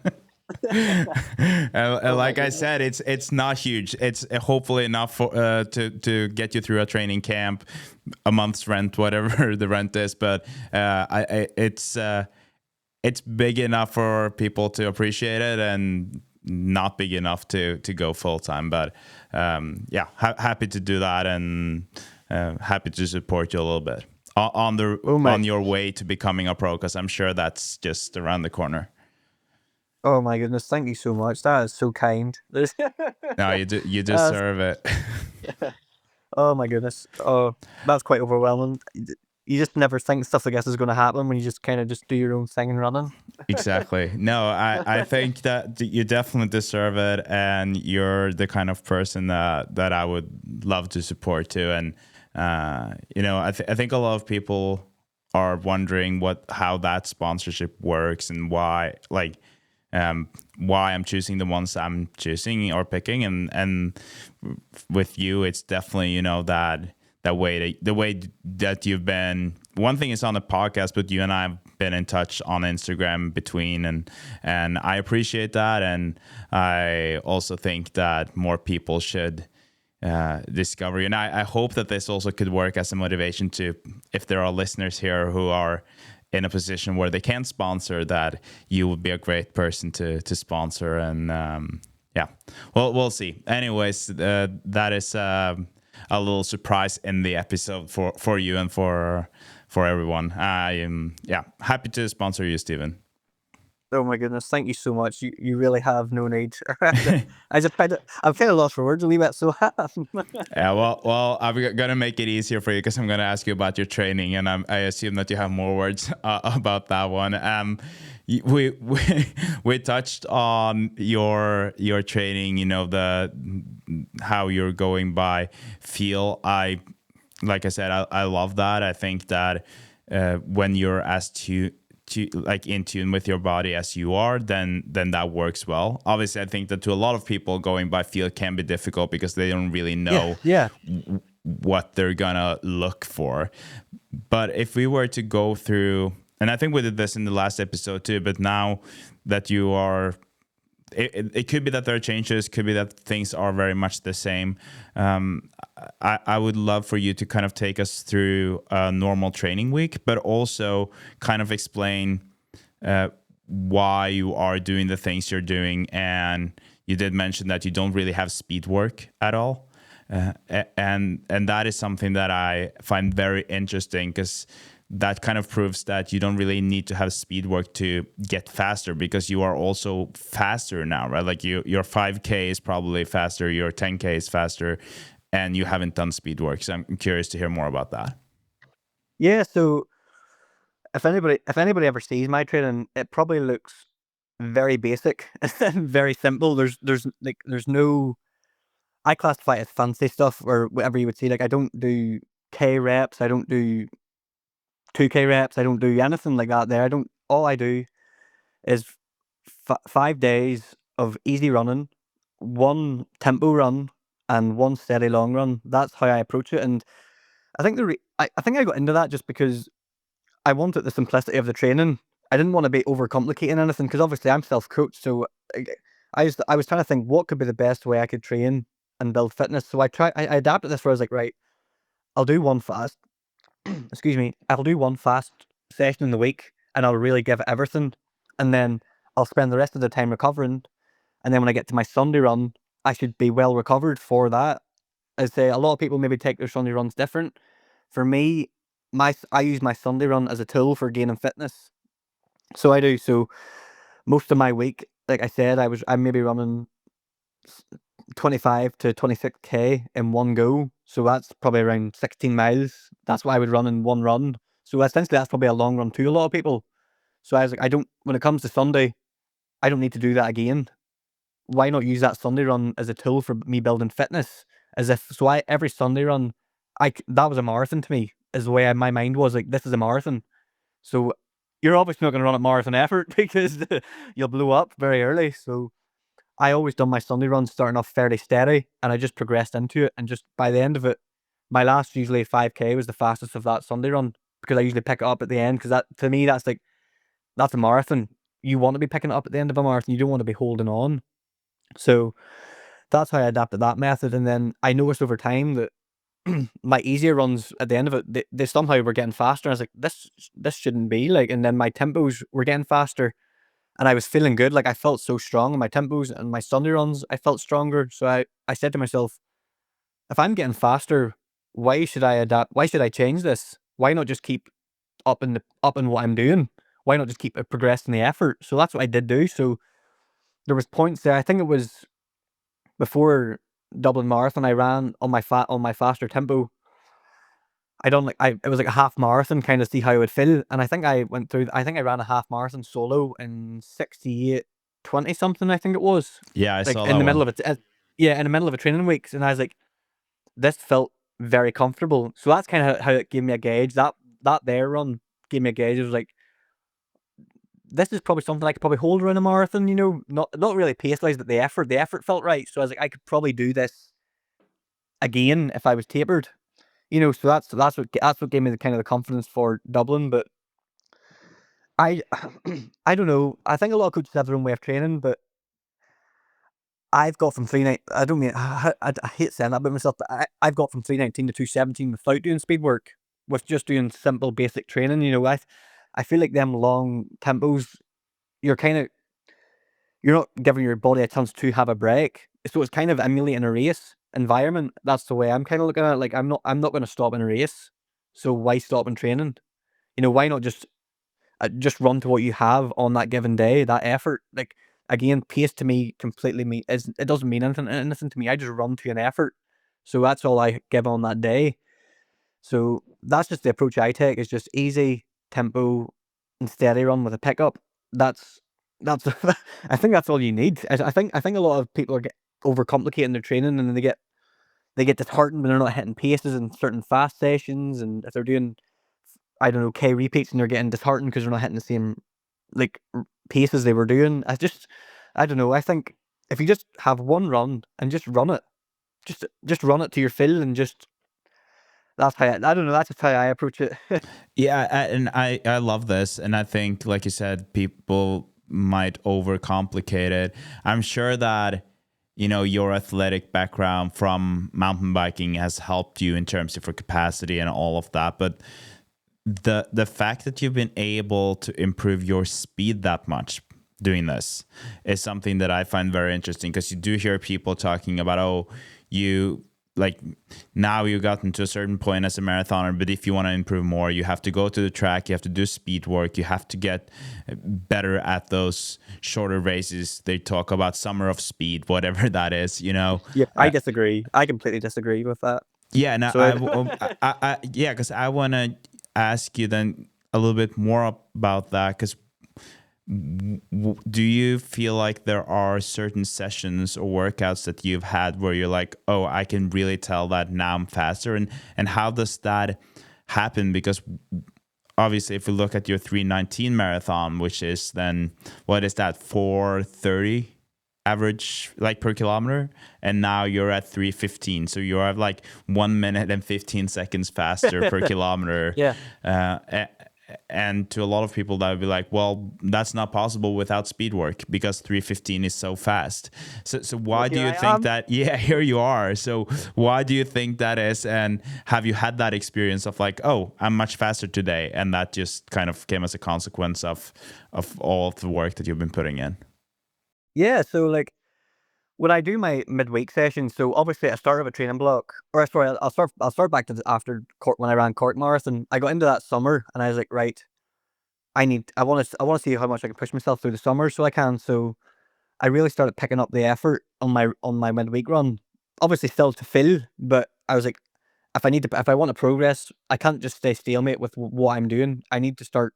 Like I said, it's not huge. It's hopefully enough for to get you through a training camp, a month's rent, whatever the rent is. But it's big enough for people to appreciate it, and not big enough to go full time. But yeah, happy to do that, and happy to support you a little bit on your way to becoming a pro, because I'm sure that's just around the corner. Oh my goodness, thank you so much. That is so kind. No, you deserve it. Oh my goodness. Oh, that's quite overwhelming. You just never think stuff like this is going to happen when you just kind of just do your own thing and running. Exactly. No, I think that you definitely deserve it, and you're the kind of person that I would love to support too. And I think a lot of people are wondering how that sponsorship works, and why I'm choosing the ones I'm choosing or picking, and with you, it's definitely the way that you've been. One thing is on the podcast, but you and I have been in touch on Instagram between, and I appreciate that, and I also think that more people should discover you. And I hope that this also could work as a motivation to, if there are listeners here who are in a position where they can sponsor, that you would be a great person to sponsor. And yeah, well, we'll see. Anyways, that is a little surprise in the episode for you and for everyone. I am happy to sponsor you, Stephen. Oh my goodness, thank you so much. You really have no need. I'm kind of lost for words a wee bit. So Yeah, well, I'm gonna make it easier for you because I'm gonna ask you about your training, and I assume that you have more words about that one. We touched on your training. You know, the how you're going by feel. Like I said, I love that. I think that when you're as to like in tune with your body as you are, then that works well. Obviously, I think that to a lot of people, going by feel can be difficult because they don't really yeah, know yeah. what they're gonna look for. But if we were to go through, and I think we did this in the last episode too, but now that you are, it could be that there are changes, could be that things are very much the same. I would love for you to kind of take us through a normal training week, but also kind of explain why you are doing the things you're doing. And you did mention that you don't really have speed work at all. And that is something that I find very interesting because that kind of proves that you don't really need to have speed work to get faster because you are also faster now, right? Like your 5K is probably faster, your 10K is faster, and you haven't done speed work. So I'm curious to hear more about that. Yeah, so if anybody ever sees my training, it probably looks very basic and very simple. There's no, I classify it as fancy stuff or whatever you would see. Like I don't do K reps, I don't do 2K reps, I don't do anything like that there. I don't All I do is 5 days of easy running, one tempo run and one steady long run. That's how I approach it. And I think I think I got into that just because I wanted the simplicity of the training. I didn't want to be overcomplicating anything because obviously I'm self-coached. So I, I was trying to think what could be the best way I could train and build fitness. So I adapted this where I was like, right, I'll do one fast. Excuse me. I'll do one fast session in the week, and I'll really give it everything, and then I'll spend the rest of the time recovering. And then when I get to my Sunday run, I should be well recovered for that. I'd say a lot of people maybe take their Sunday runs different. For me, I use my Sunday run as a tool for gaining fitness. So I do. So most of my week, like I said, I'm maybe running 25 to 26K in one go. So that's probably around 16 miles. That's what I would run in one run. So essentially that's probably a long run to a lot of people. So I was like, when it comes to Sunday, I don't need to do that again. Why not use that Sunday run as a tool for me building fitness? Every Sunday run, that was a marathon to me, is the way my mind was like, this is a marathon. So you're obviously not going to run at marathon effort because you'll blow up very early. So I always done my Sunday runs starting off fairly steady, and I just progressed into it. And just by the end of it, my last usually 5K was the fastest of that Sunday run because I usually pick it up at the end because that to me that's a marathon. You want to be picking it up at the end of a marathon. You don't want to be holding on. So that's how I adapted that method. And then I noticed over time that my easier runs at the end of it, they somehow were getting faster. I was like, this shouldn't be like. And then my tempos were getting faster, and I was feeling good. Like I felt so strong in my tempos and my Sunday runs. I felt stronger. So I said to myself, if I'm getting faster, why should I adapt? Why should I change this? Why not just keep up in what I'm doing? Why not just keep progressing the effort? So that's what I did do. So there was points there. I think it was before Dublin Marathon. I ran on my faster tempo. It was like a half marathon, kind of see how I would feel. And I think I ran a half marathon solo in 68:20 something. I think it was Yeah, I like saw in that the middle one. of it. Yeah, in the middle of a training week, and I was like, this felt very comfortable. So that's kind of how it gave me a gauge. That there run gave me a gauge. It was like, this is probably something I could probably hold around a marathon. Not really pace wise, but the effort felt right. So I was like, I could probably do this again if I was tapered. So that's what gave me the kind of the confidence for Dublin. But I I don't know. I think a lot of coaches have their own way of training, but I've got from 319. I don't mean I hate saying that about myself, but I've got from 319 to 217 without doing speed work, with just doing simple basic training. I feel like them long tempos, you're kind of you're not giving your body a chance to have a break. So it's kind of emulating a race environment. That's the way I'm kind of looking at it. Like I'm not going to stop in a race. So why stop in training? Why not just just run to what you have on that given day. That effort, like again, pace to me completely it doesn't mean anything to me. I just run to an effort, so that's all I give on that day. So that's just the approach I take. Is just easy tempo and steady run with a pickup. That's I think that's all you need. I think a lot of people are overcomplicating their training, and they get disheartened when they're not hitting paces in certain fast sessions, and if they're doing, I don't know, K repeats, and they're getting disheartened because they're not hitting the same like paces they were doing. I don't know. I think if you just have one run and just run it, just run it to your fill, and just that's how I don't know. That's just how I approach it. Yeah, and I love this, and I think, like you said, people might overcomplicate it. I'm sure that your athletic background from mountain biking has helped you in terms of your capacity and all of that, but the fact that you've been able to improve your speed that much doing this is something that I find very interesting, because you do hear people talking about, oh, you like now you've gotten to a certain point as a marathoner, but if you want to improve more, you have to go to the track, you have to do speed work, you have to get better at those shorter races. They talk about summer of speed, whatever that is, Yeah, I disagree. I completely disagree with that. Yeah, no, So yeah, because I want to ask you then a little bit more about that, because do you feel like there are certain sessions or workouts that you've had where you're like, oh, I can really tell that now I'm faster, and how does that happen? Because obviously, if we look at your 3:19 marathon, which is then, what is that, 4:30 average like per kilometer, and now you're at 3:15, so you are like 1 minute and 15 seconds faster per kilometer. yeah. And to a lot of people, that would be like, well, that's not possible without speed work, because 3:15 is so fast. So why Well, do here you I think am. that? Yeah, here you are. So why do you think that is? And have you had that experience of like, oh, I'm much faster today, and that just kind of came as a consequence of all of the work that you've been putting in? Yeah, so like when I do my midweek sessions, so obviously I start with a training block, or sorry, I'll start back to after Cork when I ran Cork Marathon. I got into that summer, and I was like, right, I want to see how much I can push myself through the summer, so I can. So I really started picking up the effort on my midweek run. Obviously, still to fill, but I was like, if I want to progress, I can't just stay stalemate with what I'm doing. I need to start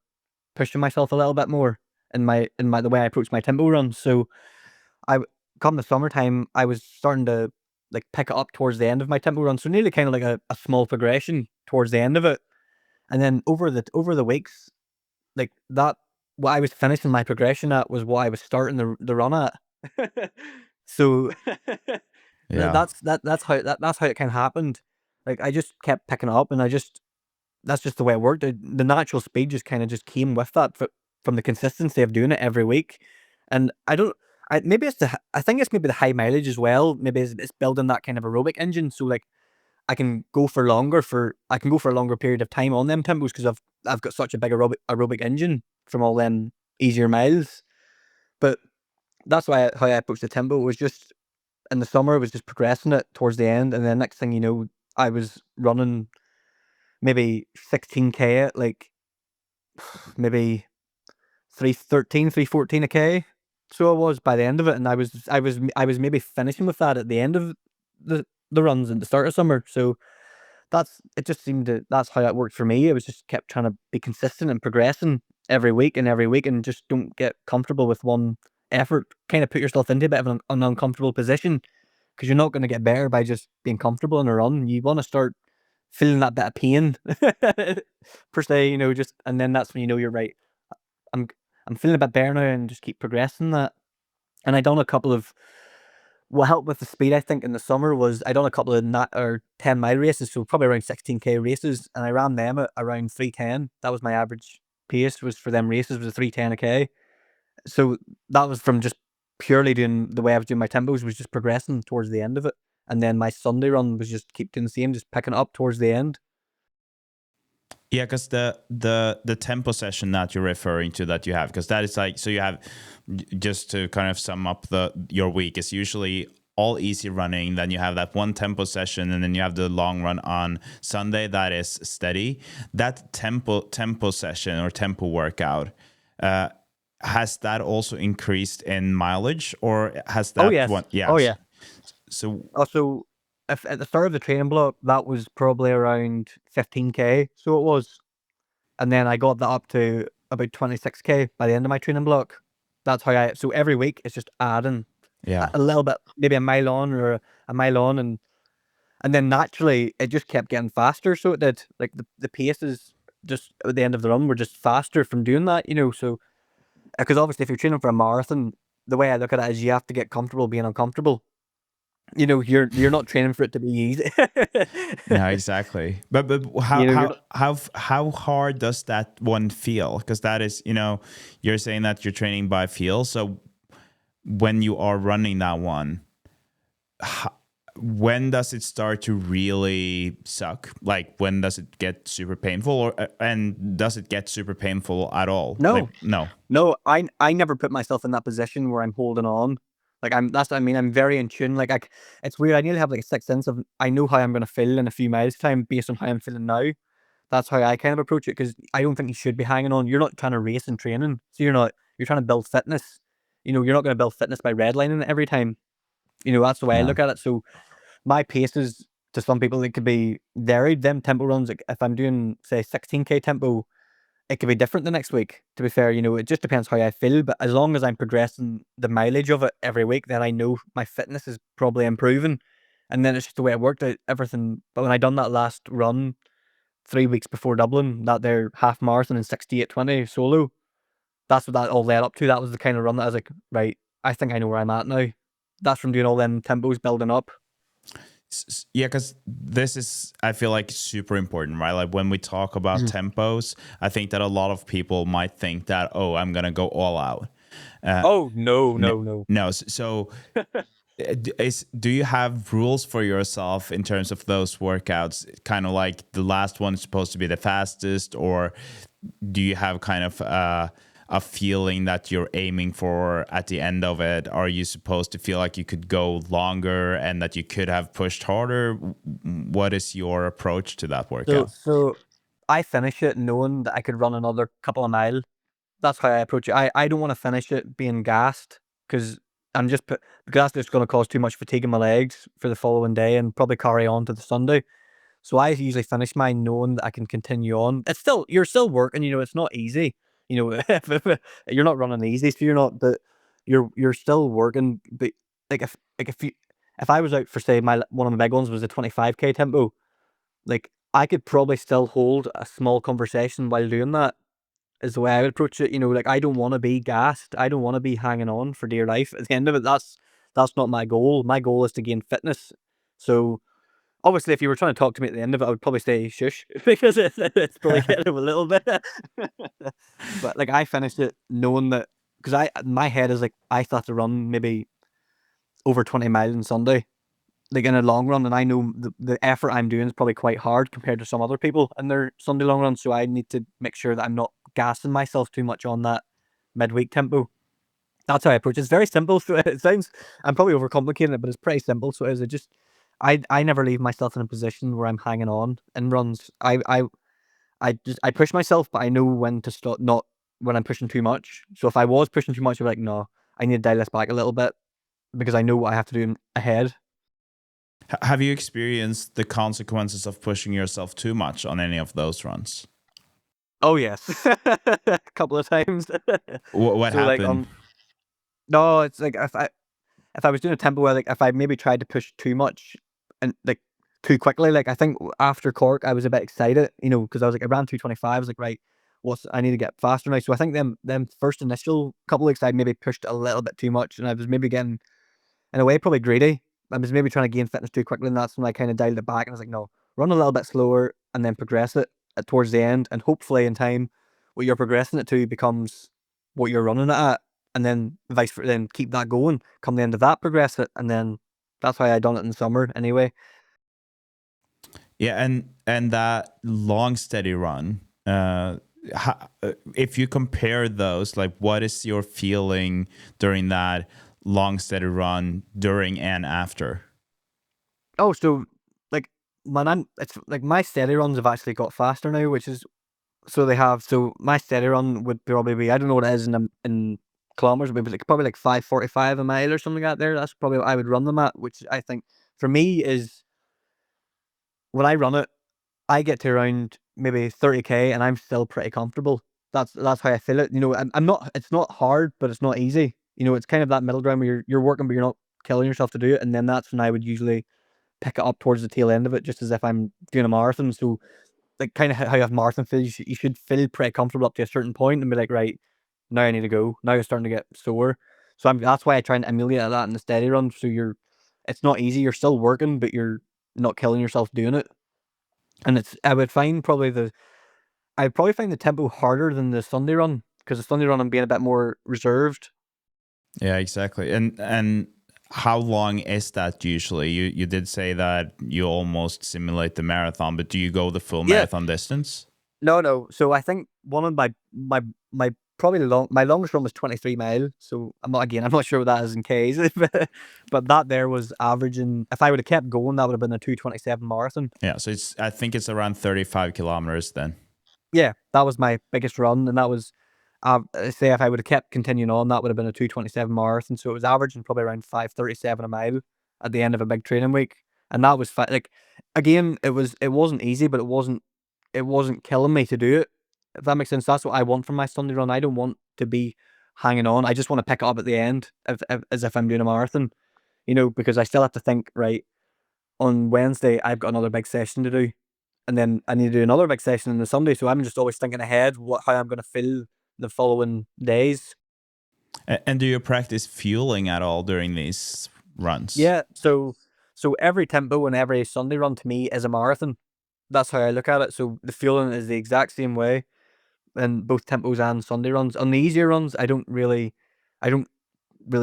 pushing myself a little bit more in my the way I approach my tempo runs. So I come the summertime, I was starting to like pick it up towards the end of my tempo run. So nearly kind of like a small progression towards the end of it. And then over the weeks, like that, what I was finishing my progression at was what I was starting the run at. So Yeah. that's how it kind of happened. Like I just kept picking it up, and that's just the way it worked. The natural speed just kind of just came with that from the consistency of doing it every week. And I don't, I maybe I think it's maybe the high mileage as well. Maybe it's building that kind of aerobic engine. So like I can go for a longer period of time on them tempos, because I've got such a big aerobic engine from all them easier miles. But that's why how I approached the tempo was just in the summer, was just progressing it towards the end, and then next thing you know, I was running maybe 16K at like maybe 313, 314 a K. So I was by the end of it, and I was maybe finishing with that at the end of the runs at the start of summer. So it just seemed to that's how it worked for me. I was just kept trying to be consistent and progressing every week, and just don't get comfortable with one effort. Kind of put yourself into a bit of an uncomfortable position, because you're not going to get better by just being comfortable in a run. You want to start feeling that bit of pain per se, just, and then that's when you know you're right. I'm I'm feeling a bit better now, and just keep progressing that. And I done a couple of what helped with the speed, I think, in the summer was I done a couple of 10-mile races, so probably around 16K races, and I ran them at around 3:10. That was my average pace was for them races, was a 3:10 a K. So that was from just purely doing the way I was doing my tempos, was just progressing towards the end of it. And then my Sunday run was just keep doing the same, just picking it up towards the end. Yeah, because the tempo session that you're referring to that you have, because that is like, so you have, just to kind of sum up your week, is usually all easy running, then you have that one tempo session, and then you have the long run on Sunday that is steady. That tempo session or tempo workout, has that also increased in mileage, or has Oh that yes. one? Oh Yes. yeah. So Also, if at the start of the training block, that was probably around 15k, so it was, and then I got that up to about 26k by the end of my training block. That's how so every week it's just adding yeah. a little bit, maybe a mile on or a mile on, and then naturally it just kept getting faster. So it did. Like the paces just at the end of the run were just faster from doing that, So because obviously if you're training for a marathon, the way I look at it is you have to get comfortable being uncomfortable. You're not training for it to be easy. No, exactly. But You're not, how hard does that one feel? Because that is, you're saying that you're training by feel. So when you are running that one, when does it start to really suck? Like, when does it get super painful, and does it get super painful at all? Like, no, no. no. I never put myself in that position where I'm holding on. Like that's what I mean. I'm very in tune. It's weird. I nearly have like a sixth sense of I know how I'm gonna feel in a few miles time based on how I'm feeling now. That's how I kind of approach it because I don't think you should be hanging on. You're not trying to race and training, so you're trying to build fitness. You're not going to build fitness by redlining it every time. That's the way I No. look at it. So my paces to some people it could be varied. Them tempo runs, like if I'm doing say 16k tempo, it could be different the next week. To be fair, it just depends how I feel. But as long as I'm progressing the mileage of it every week, then I know my fitness is probably improving. And then it's just the way it worked out everything. But when I done that last run 3 weeks before Dublin, that their half marathon in 68:20 solo, that's what that all led up to. That was the kind of run that I was like, right, I think I know where I'm at now. That's from doing all them tempos building up. Yeah, because this is, I feel like, super important, right? Like when we talk about tempos, I think that a lot of people might think that, oh, I'm gonna go all out. Oh no, No, no, no. no. So, do you have rules for yourself in terms of those workouts? Kind of like the last one is supposed to be the fastest, or do you have kind of a feeling that you're aiming for at the end of it? Are you supposed to feel like you could go longer and that you could have pushed harder? What is your approach to that So workout? so I finish it knowing that I could run another couple of miles. That's how I approach it. I don't want to finish it being gassed because because that's just going to cause too much fatigue in my legs for the following day and probably carry on to the Sunday. So I usually finish mine knowing that I can continue on. You're still working, it's not easy. You're not running easy, so you're not, but you're still working. But if I was out for say one of my big ones was a 25k tempo, like I could probably still hold a small conversation while doing that. Is the way I would approach it. Like I don't want to be gassed. I don't want to be hanging on for dear life. At the end of it, that's not my goal. My goal is to gain fitness. So obviously, if you were trying to talk to me at the end of it, I would probably say shush because it's probably getting a little bit. But like I finished it knowing that because my head is like I thought to run maybe over 20 miles on Sunday, like in a long run, and I know the effort I'm doing is probably quite hard compared to some other people in their Sunday long run. So I need to make sure that I'm not gassing myself too much on that midweek tempo. That's how I approach it. It's very simple. So it sounds I'm probably overcomplicating it, but it's pretty simple. So it just I never leave myself in a position where I'm hanging on in runs. I push myself, but I know when to stop. Not when I'm pushing too much. So if I was pushing too much, I'd be like, no, I need to dial this back a little bit because I know what I have to do ahead. Have you experienced the consequences of pushing yourself too much on any of those runs? Oh yes, a couple of times. What So like happened? no, it's like if I was doing a tempo where like if I maybe tried to push too much and like too quickly, like I think after Cork I was a bit excited, because I was like I ran 225. I was like right, I need to get faster now. So I think them first initial couple of weeks I maybe pushed a little bit too much, and I was maybe getting in a way probably greedy. I was maybe trying to gain fitness too quickly, and that's when I kind of dialed it back. And I was like, no, run a little bit slower and then progress it towards the end, and hopefully in time, what you're progressing it to becomes what you're running it at, and then vice versa. Then keep that going. Come the end of that, progress it, and then that's why I done it in the summer anyway. Yeah, and that long steady run. If you compare those, like, what is your feeling during that long steady run during and after? Oh, so like it's like my steady runs have actually got faster now, which is so they have. So my steady run would probably be, I don't know what it is in kilometers, but like probably like 5:45 a mile or something like that. There, that's probably what I would run them at. Which I think for me is when I run it, I get to around maybe 30K and I'm still pretty comfortable. That's how I feel it. You know, I'm not. It's not hard, but it's not easy. You know, it's kind of that middle ground where you're working, but you're not killing yourself to do it. And then that's when I would usually pick it up towards the tail end of it, just as if I'm doing a marathon. So like kind of how you have marathon feel, you should feel pretty comfortable up to a certain point and be like, right, now I need to go. Now you're starting to get sore. So that's why I try and emulate that in the steady run. So it's not easy. You're still working, but you're not killing yourself doing it. And I'd probably find the tempo harder than the Sunday run because the Sunday run I'm being a bit more reserved. Yeah, exactly. And how long is that usually? You did say that you almost simulate the marathon, but do you go the full Yeah. marathon distance? No. So I think one of my probably my longest run was 23 miles. So I'm not sure what that is in K's, but that there was averaging. If I would have kept going, that would have been a 2:27 marathon. Yeah, so I think it's around 35 kilometers then. Yeah, that was my biggest run, and that was, say if I would have kept continuing on, that would have been a 2:27 marathon. So it was averaging probably around 5:37 a mile at the end of a big training week, and that was like, again, it wasn't easy, but it wasn't killing me to do it. If that makes sense, that's what I want from my Sunday run. I don't want to be hanging on. I just want to pick it up at the end, as if I'm doing a marathon. You know, because I still have to think, right, on Wednesday I've got another big session to do, and then I need to do another big session on the Sunday. So I'm just always thinking ahead how I'm going to feel the following days. And do you practice fueling at all during these runs? Yeah. So every tempo and every Sunday run to me is a marathon. That's how I look at it. So the feeling is the exact same way in both tempos and Sunday runs. On the easier runs, I don't really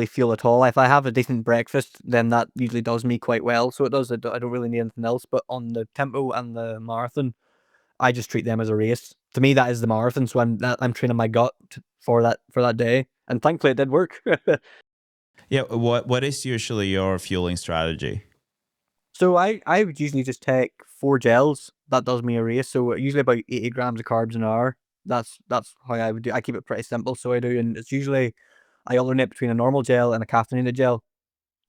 feel at all. If I have a decent breakfast, then that usually does me quite well. So it does. I don't really need anything else. But on the tempo and the marathon, I just treat them as a race. To me, that is the marathon. So I'm training my gut for that day, and thankfully it did work. Yeah, what is usually your fueling strategy? So I would usually just take 4 gels. That does me a race. So usually about 80 grams of carbs an hour. That's how I would do. I keep it pretty simple. So I do, and it's usually I alternate between a normal gel and a caffeinated gel.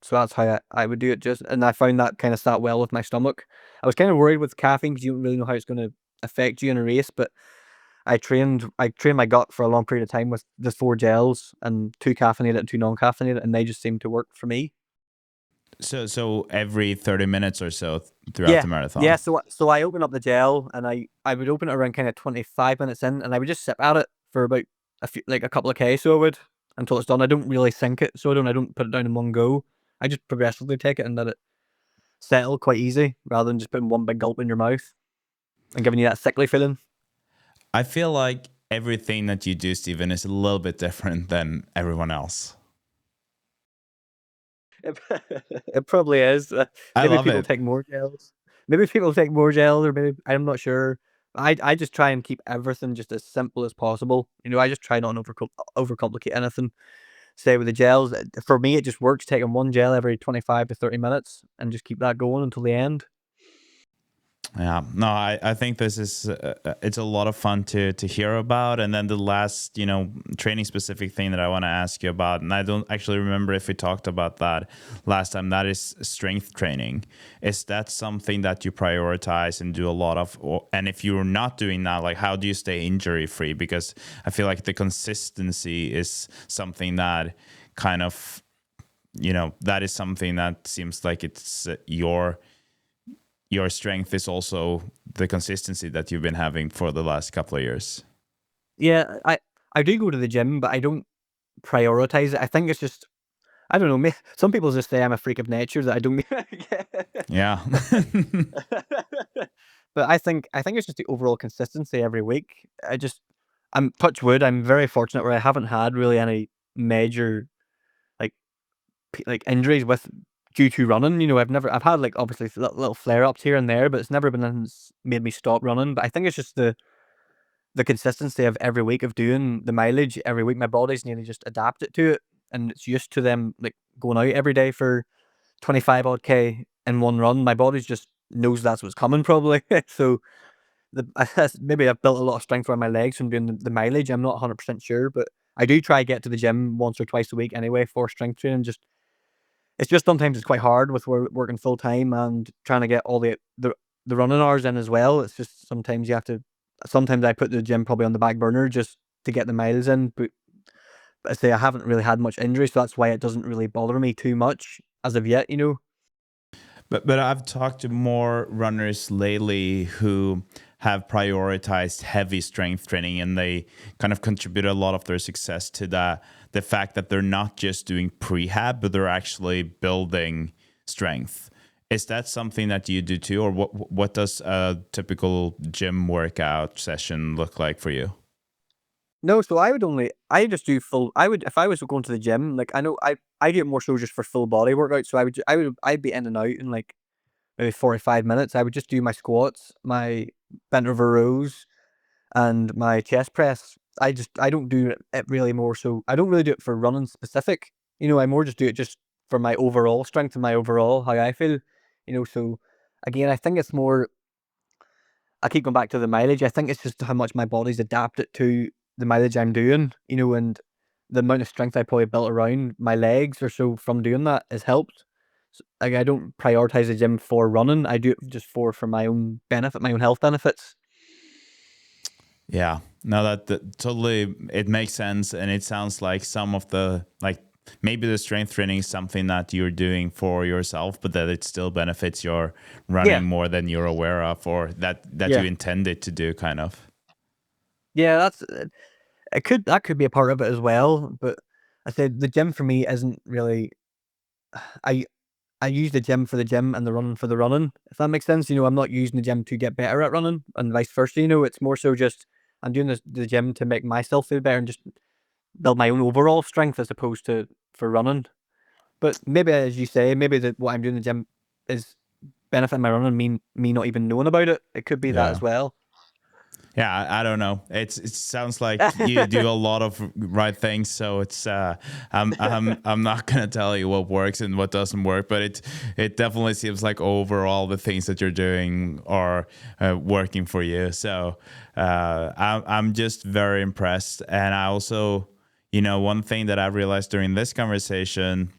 So that's how I would do it. And I found that kind of sat well with my stomach. I was kind of worried with caffeine because you don't really know how it's going to affect you in a race, but I trained my gut for a long period of time with the 4 gels and 2 caffeinated and 2 non-caffeinated, and they just seemed to work for me. So every 30 minutes or so throughout Yeah, the yeah. marathon. So I open up the gel and I would open it around kind of 25 minutes in, and I would just sip at it for about a couple of K. So I would until it's done. I don't really sink it, so I don't put it down in one go. I just progressively take it and let it settle quite easy, rather than just putting one big gulp in your mouth and giving you that sickly feeling. I feel like everything that you do, Stephen, is a little bit different than everyone else. It, it probably is. I Maybe love people it. take more gels. Maybe people take more gels, or maybe I'm not sure. I just try and keep everything just as simple as possible. You know, I just try not to overcomplicate anything. Say with the gels, for me, it just works taking one gel every 25 to 30 minutes and just keep that going until the end. Yeah, no, I think this is it's a lot of fun to hear about. And then the last, training specific thing that I want to ask you about, and I don't actually remember if we talked about that last time. That is strength training. Is that something that you prioritize and do a lot of? And if you're not doing that, like how do you stay injury free? Because I feel like the consistency is something that kind of, that is something that seems like it's your strength is also the consistency that you've been having for the last couple of years. Yeah, I do go to the gym, but I don't prioritize it. I think it's just, I don't know. Some people just say I'm a freak of nature that I don't. Yeah. But I think it's just the overall consistency every week. I'm touch wood. I'm very fortunate where I haven't had really any major like like injuries with due to running. You know, I've had like obviously little flare ups here and there, but it's never been anything that's made me stop running. But I think it's just the consistency of every week of doing the mileage every week. My body's nearly just adapted to it, and it's used to them like going out every day for 25 odd K in one run, my body's just knows that's what's coming probably. So maybe I've built a lot of strength around my legs from doing the mileage. I'm not 100% sure, but I do try to get to the gym once or twice a week anyway for strength training. It's just sometimes it's quite hard with working full time and trying to get all the running hours in as well. It's just sometimes you have to. Sometimes I put the gym probably on the back burner just to get the miles in. But I say I haven't really had much injury, so that's why it doesn't really bother me too much as of yet. But I've talked to more runners lately who have prioritized heavy strength training, and they kind of contribute a lot of their success to the fact that they're not just doing prehab, but they're actually building strength. Is that something that you do too, or what does a typical gym workout session look like for you? No, so I just do full. I would if I was going to the gym, like I know I do it more so just for full body workout. So I'd be in and out in like maybe 45 minutes. I would just do my squats, my bent over rows, and my chest press. I don't do it really more so. I don't really do it for running specific. I more just do it just for my overall strength and my overall how I feel. So again, I think it's more. I keep going back to the mileage. I think it's just how much my body's adapted to the mileage I'm doing. And the amount of strength I probably built around my legs or so from doing that has helped. Like I don't prioritize the gym for running. I do it just for my own benefit, my own health benefits. Yeah, no, that totally it makes sense, and it sounds like some of the like maybe the strength training is something that you're doing for yourself, but that it still benefits your Yeah, running more than you're aware of, or that you yeah, intended to do, kind of. yeah. That could be a part of it as well. But I said the gym for me isn't really. I I use the gym for the gym and the running for the running. If that makes sense. I'm not using the gym to get better at running, and vice versa. It's more so just I'm doing the gym to make myself feel better and just build my own overall strength as opposed to for running. But maybe, as you say, maybe what I'm doing in the gym is benefiting my running, me not even knowing about it. It could be that Yeah. as well. Yeah, I don't know. It sounds like you do a lot of right things, so it's I'm not gonna tell you what works and what doesn't work, but it definitely seems like overall the things that you're doing are working for you. So I'm just very impressed, and I also, one thing that I realized during this conversation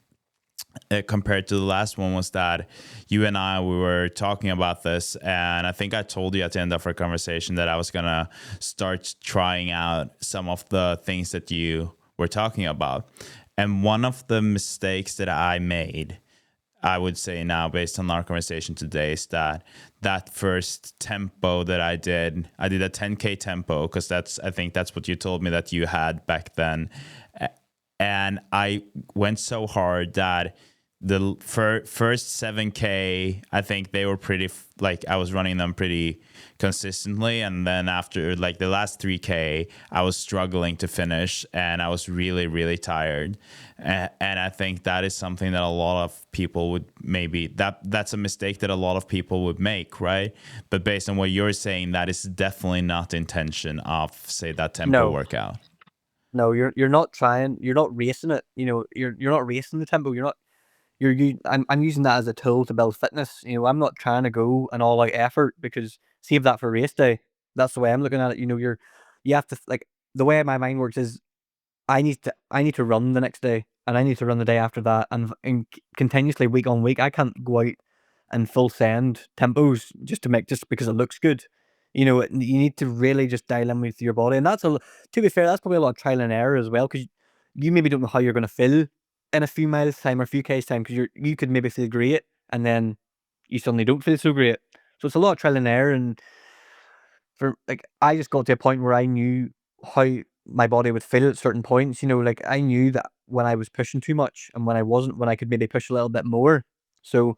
compared to the last one was that you and we were talking about this, and I think I told you at the end of our conversation that I was gonna start trying out some of the things that you were talking about. And one of the mistakes that I made, I would say now, based on our conversation today, is that first tempo that I did a 10K tempo, because I think that's what you told me that you had back then. And I went so hard that the first 7K, I think they were pretty, like I was running them pretty consistently. And then after like the last 3K, I was struggling to finish, and I was really, really tired. And I think that is something that a lot of people would that's a mistake that a lot of people would make, right? But based on what you're saying, that is definitely not the intention of, say, that tempo No, workout. no, you're not trying. You're not racing it. You're not racing the tempo. You're not. I'm using that as a tool to build fitness. I'm not trying to go an all out effort because save that for race day. That's the way I'm looking at it. You have to like the way my mind works is I need to run the next day, and I need to run the day after that, and continuously week on week. I can't go out and full send tempos just because it looks good. You need to really just dial in with your body, and to be fair, that's probably a lot of trial and error as well because you maybe don't know how you're going to feel in a few miles time or a few k's time because you could maybe feel great and then you suddenly don't feel so great. So it's a lot of trial and error, and for like I just got to a point where I knew how my body would feel at certain points. Like I knew that when I was pushing too much and when I wasn't, when I could maybe push a little bit more. So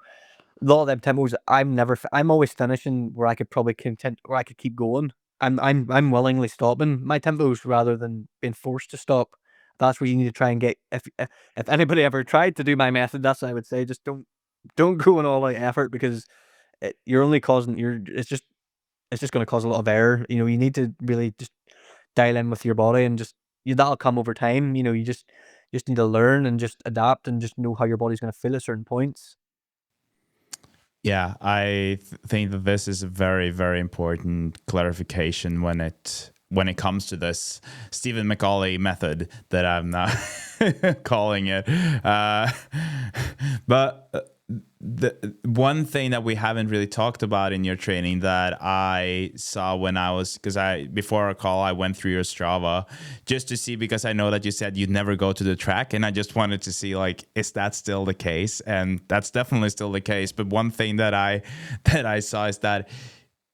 a lot of them tempos, I'm always finishing where I could probably where I could keep going. I'm willingly stopping my tempos rather than being forced to stop. That's where you need to try and get. If anybody ever tried to do my method, that's what I would say. Just don't go in all out effort because you're only causing it's just going to cause a lot of error. You need to really just dial in with your body and that'll come over time. just need to learn and just adapt and just know how your body's going to feel at certain points. Yeah, I think that this is a very, very important clarification when it comes to this Stephen McAuley method that I'm now calling it. But the one thing that we haven't really talked about in your training that I saw when I was, because before our call I went through your Strava just to see, because I know that you said you'd never go to the track, and I just wanted to see, like, is that still the case? And that's definitely still the case. But one thing that I saw is that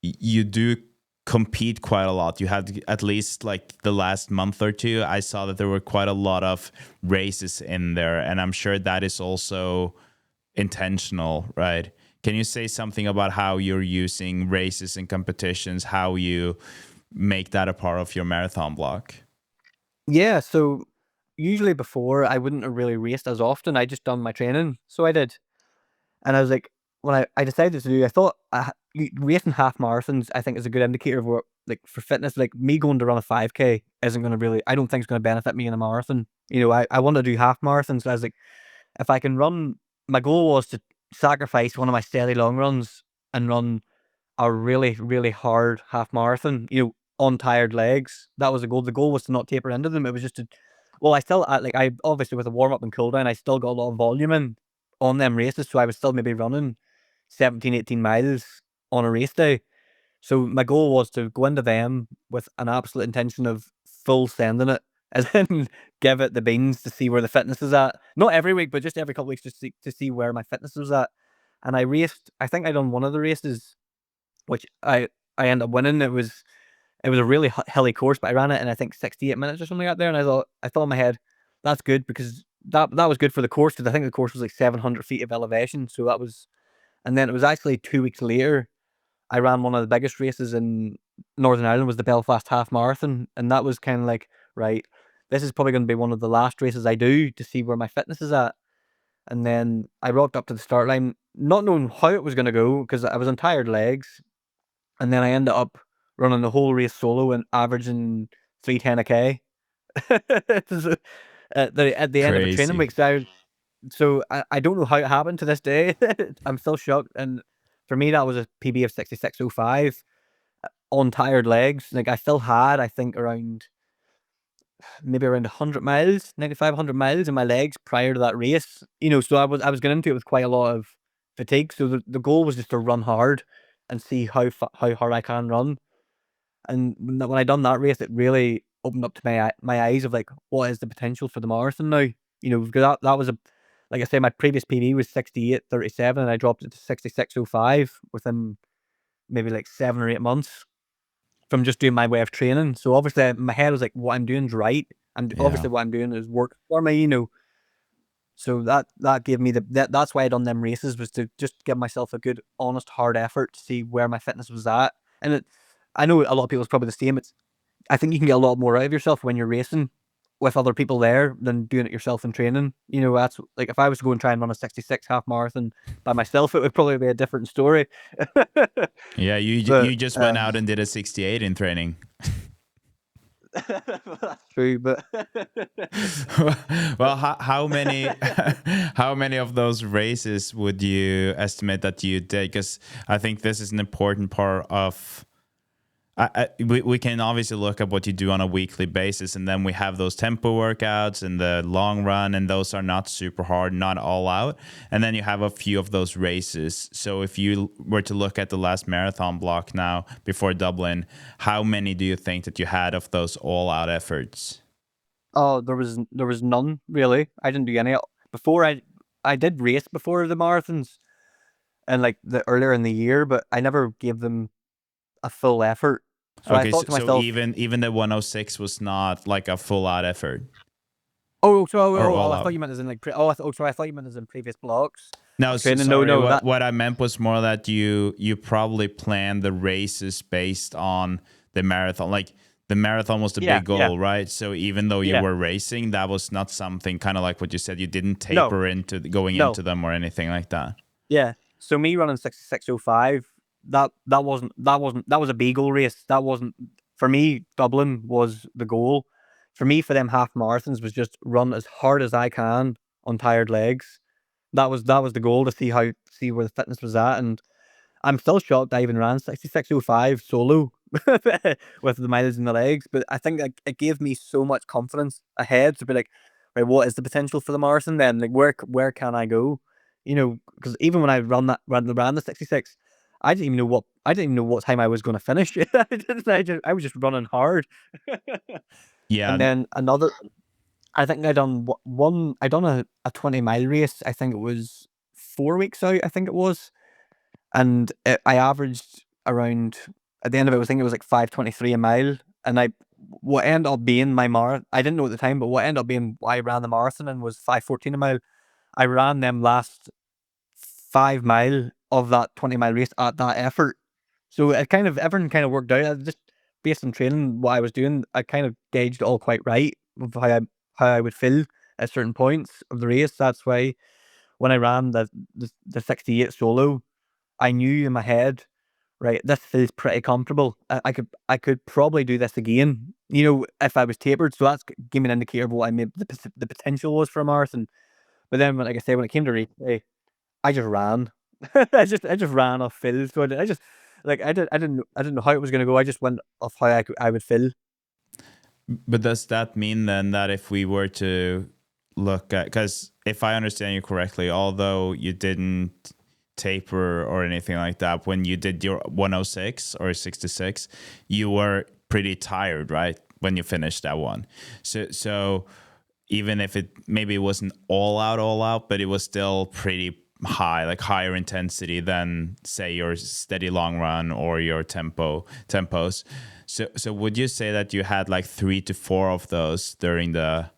you do compete quite a lot. You had, at least like the last month or two, I saw that there were quite a lot of races in there, and I'm sure that is also intentional, right? Can you say something about how you're using races and competitions, how you make that a part of your marathon block? Yeah, so usually before I wouldn't have really raced as often. I just done my training, so I did. And I was like, when I decided to do, I thought racing half marathons, I think, is a good indicator of what, like, for fitness. Like, me going to run a 5K isn't going to really, I don't think it's going to benefit me in a marathon. I want to do half marathons. So I was like, if I can run, my goal was to sacrifice one of my steady long runs and run a really, really hard half marathon, on tired legs. That was the goal. The goal was to not taper into them. It was just to, well, I obviously, with a warm up and cool down, I still got a lot of volume in on them races. So I was still maybe running 17, 18 miles on a race day. So my goal was to go into them with an absolute intention of full sending it, and then give it the beans to see where the fitness is at. Not every week, but just every couple of weeks, just to see where my fitness was at. And I raced. I think I done one of the races, which I ended up winning. It was a really hilly course, but I ran it in, I think, 68 minutes or something out there. And I thought in my head, that's good, because that was good for the course, because I think the course was like 700 feet of elevation. So that was, and then it was actually 2 weeks later, I ran one of the biggest races in Northern Ireland, was the Belfast Half Marathon. And that was kind of like, right, this is probably going to be one of the last races I do to see where my fitness is at. And then I rocked up to the start line, not knowing how it was going to go, because I was on tired legs. And then I ended up running the whole race solo and averaging 3:10 a K. At the end of a training Crazy. week. So I don't know how it happened to this day. I'm still shocked. And for me, that was a PB of 66:05 on tired legs. Like, I still had, I think, maybe around 100 miles, 95, 100 miles in my legs prior to that race. So I was getting into it with quite a lot of fatigue. So the goal was just to run hard and see how hard I can run. And when I done that race, it really opened up to my eyes of, like, what is the potential for the marathon now? Because that was like I say, my previous PB was 68:37, and I dropped it to 66:05 within maybe like 7 or 8 months from just doing my way of training. So obviously my head was like, what I'm doing is right, and Yeah. obviously what I'm doing is work for me. So that gave me that's why I done them races, was to just give myself a good, honest, hard effort to see where my fitness was at. And I know a lot of people's probably the same. I think you can get a lot more out of yourself when you're racing with other people there than doing it yourself in training. That's like, if I was to go and try and run a 66 half marathon by myself, it would probably be a different story. Yeah, But you just went out and did a 68 in training. that's true. But Well, how many how many of those races would you estimate that you did? Because I think this is an important part of. We can obviously look at what you do on a weekly basis, and then we have those tempo workouts and the long run, and those are not super hard, not all out. And then you have a few of those races. So if you were to look at the last marathon block now before Dublin, how many do you think that you had of those all out efforts? oh, there was none really. I didn't do any before. I did race before the marathons, and like the earlier in the year, but I never gave them a full effort. So I Okay, thought to so myself, even the 106 was not like a full out effort or oh, all I thought out. you meant as in like sorry, I thought you meant as in previous blocks No, of training. No, sorry. no, What I meant was more that you probably planned the races based on the marathon. Like the marathon was the yeah, big yeah, goal, right? So even though you yeah, were racing, that was not something, kind of like what you said. You didn't no, taper into going no, into them or anything like that. yeah. So me running 66:05, that was a B goal race. That wasn't, for me. Dublin was the goal. for me, for them half marathons was just run as hard as I can on tired legs. That was the goal, to see where the fitness was at, and I'm still shocked I even ran 66:05 solo with the mileage in the legs. But I think it gave me so much confidence ahead to be like, right, what is the potential for the marathon then? Like, where can I go? Because even when I ran the 66, I didn't even know what time I was going to finish. I was just running hard. Yeah. And then I think I done a 20-mile race. I think it was 4 weeks out. I think it was, and I averaged around, at the end of it, I think it was like 5:23 a mile. And what ended up being my marathon, I didn't know at the time, but what ended up being why I ran the marathon and was 5:14 a mile. I ran them last 5 mile of that 20-mile race at that effort. So everything kind of worked out. I just, based on training, what I was doing, I kind of gauged it all quite right of how I would feel at certain points of the race. That's why when I ran the 68 solo, I knew in my head, right, this feels pretty comfortable. I could probably do this again, if I was tapered. So that's gave me an indicator of what I made the potential was for a marathon. But then, like I say, when it came to race day, I just ran. I just ran off feel. So I just, like, I didn't know how it was gonna go. I just went off how I would feel. But does that mean then that if we were to look at, because if I understand you correctly, although you didn't taper or anything like that, when you did your 106 or 66, you were pretty tired, right? When you finished that one. So even if it maybe wasn't all out, but it was still pretty high, like higher intensity than say your steady long run or your tempos. So would you say that you had like 3 to 4 of those during the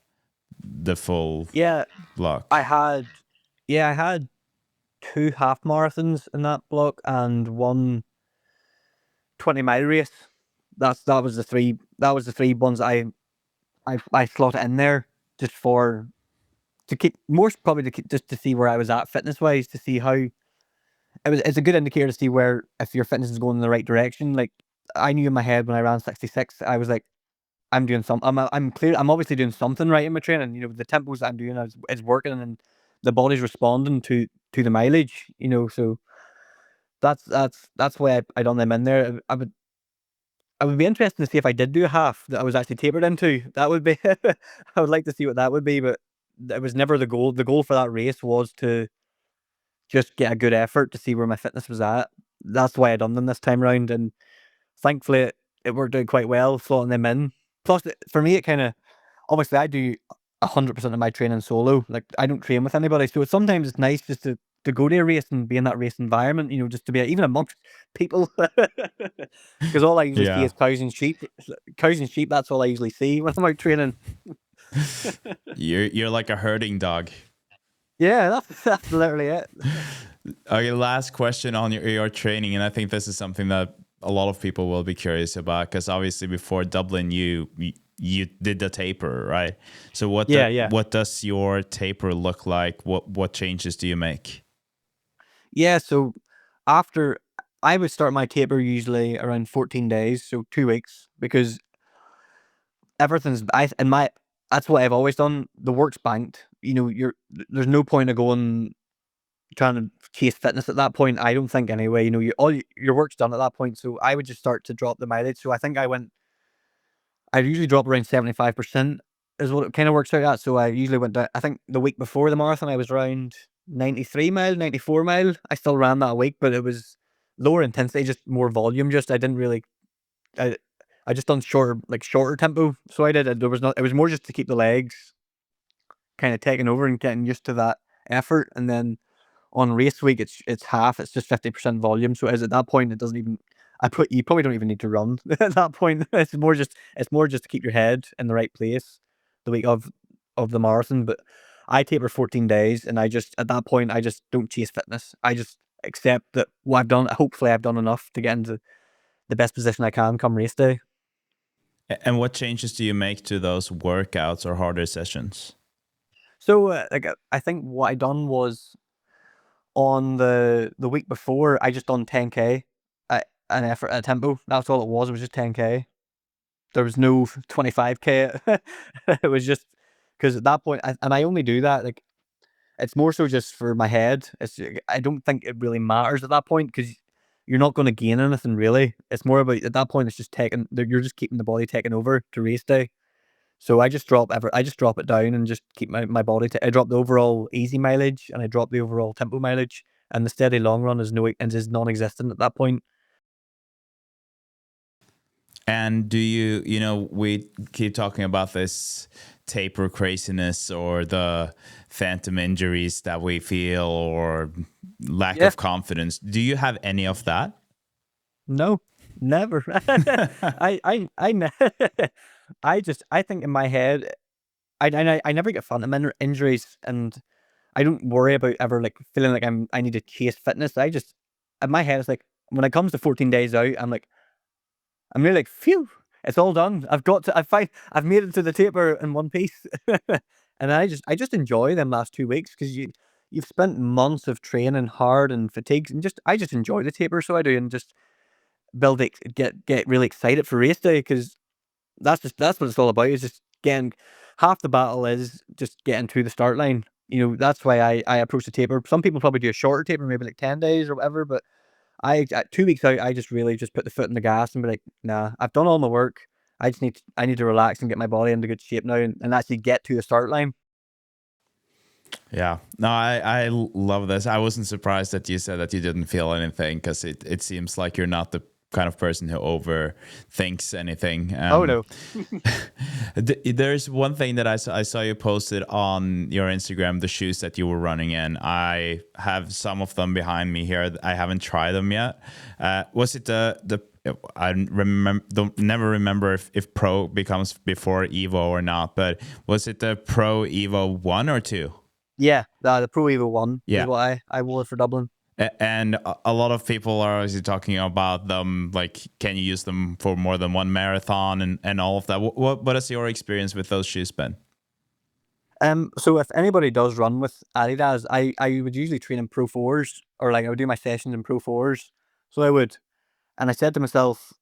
full Yeah, block? I had 2 half marathons in that block and one 20-mile race. That was the three ones I slotted in there, just to keep more probably to keep, just to see where I was at fitness wise, to see how it's a good indicator to see where, if your fitness is going in the right direction. Like, I knew in my head when I ran 66, I was like, I'm doing some. I'm clear. I'm obviously doing something right in my training. The tempos that I'm doing is working, and the body's responding to the mileage. So that's why I done them in there. I would be interested to see if I did do a half that I was actually tapered into. That would be I would like to see what that would be, but it was never the goal. The goal for that race was to just get a good effort to see where my fitness was at. That's why I done them this time round, and thankfully it worked out quite well, slotting them in. Plus, for me, it kind of, obviously I do 100% of my training solo. Like, I don't train with anybody, so sometimes it's nice just to go to a race and be in that race environment. Just to be even amongst people, because all I usually see Yeah. is cows and sheep. Cows and sheep. That's all I usually see when I'm out training. You're like a herding dog. Yeah, that's literally it. Okay, last question on your training, and I think this is something that a lot of people will be curious about, because obviously before Dublin, you did the taper, right? So Yeah. what does your taper look like? What changes do you make? Yeah, so after I would start my taper usually around 14 days, so 2 weeks, because everything's I in my that's what I've always done. The work's banked. There's no point of going trying to chase fitness at that point. I don't think anyway. Your work's done at that point. So I would just start to drop the mileage. So I think I usually drop around 75% is what it kind of works out at. So I usually went down. I think the week before the marathon, I was around 93 mile, 94 mile. I still ran that week, but it was lower intensity, just more volume. Just I didn't really, I, I just done shorter tempo. So I did. There was not. It was more just to keep the legs kind of taking over and getting used to that effort. And then on race week, it's half. It's just 50% volume. So as at that point, it doesn't even. You probably don't even need to run at that point. It's more just to keep your head in the right place the week of the marathon. But I taper 14 days, and at that point I just don't chase fitness. I just accept that what I've done. Hopefully, I've done enough to get into the best position I can come race day. And what changes do you make to those workouts or harder sessions? So, I think what I done was, on the week before, I just done 10K, an effort, a tempo. That's all it was. It was just 10K. there was no 25k. It was just because at that point, and I only do that like it's more so just for my head. I don't think it really matters at that point because you're not going to gain anything really. It's more about at that point. It's just you're just keeping the body taking over to race day. So I just drop it down and just keep my body. I drop the overall easy mileage and I drop the overall tempo mileage, and the steady long run is non-existent at that point. And do you, we keep talking about this taper craziness or the phantom injuries that we feel or lack Yeah. of confidence. Do you have any of that? No, never. I think in my head, I never get phantom injuries, and I don't worry about ever like feeling like I need to chase fitness. I just in my head it's like when it comes to 14 days out, I'm really like, phew, it's all done. I've made it to the taper in one piece. And I just enjoy them last 2 weeks because you've spent months of training hard and fatigues and I just enjoy the taper, so I do, and just get really excited for race day because that's what it's all about. Is just getting half the battle is just getting to the start line. That's why I approach the taper. Some people probably do a shorter taper, maybe like 10 days or whatever, but at 2 weeks out, I just really just put the foot in the gas and be like, nah, I've done all my work. I need to relax and get my body into good shape now and actually get to the start line. Yeah, no, I love this. I wasn't surprised that you said that you didn't feel anything because it seems like you're not the kind of person who overthinks anything. Oh no. There's one thing that I saw you posted on your Instagram, the shoes that you were running in. I have some of them behind me here. I haven't tried them yet. Was it the never remember if Pro becomes before Evo or not, but was it the Pro Evo 1 or 2? Yeah, the Pro Evo 1 Yeah. is what I wore for Dublin. And a lot of people are obviously talking about them, like, can you use them for more than one marathon and all of that? What is your experience with those shoes been? So if anybody does run with Adidas, I would usually train in Pro 4s, or like I would do my sessions in Pro 4s. So I would, and I said to myself,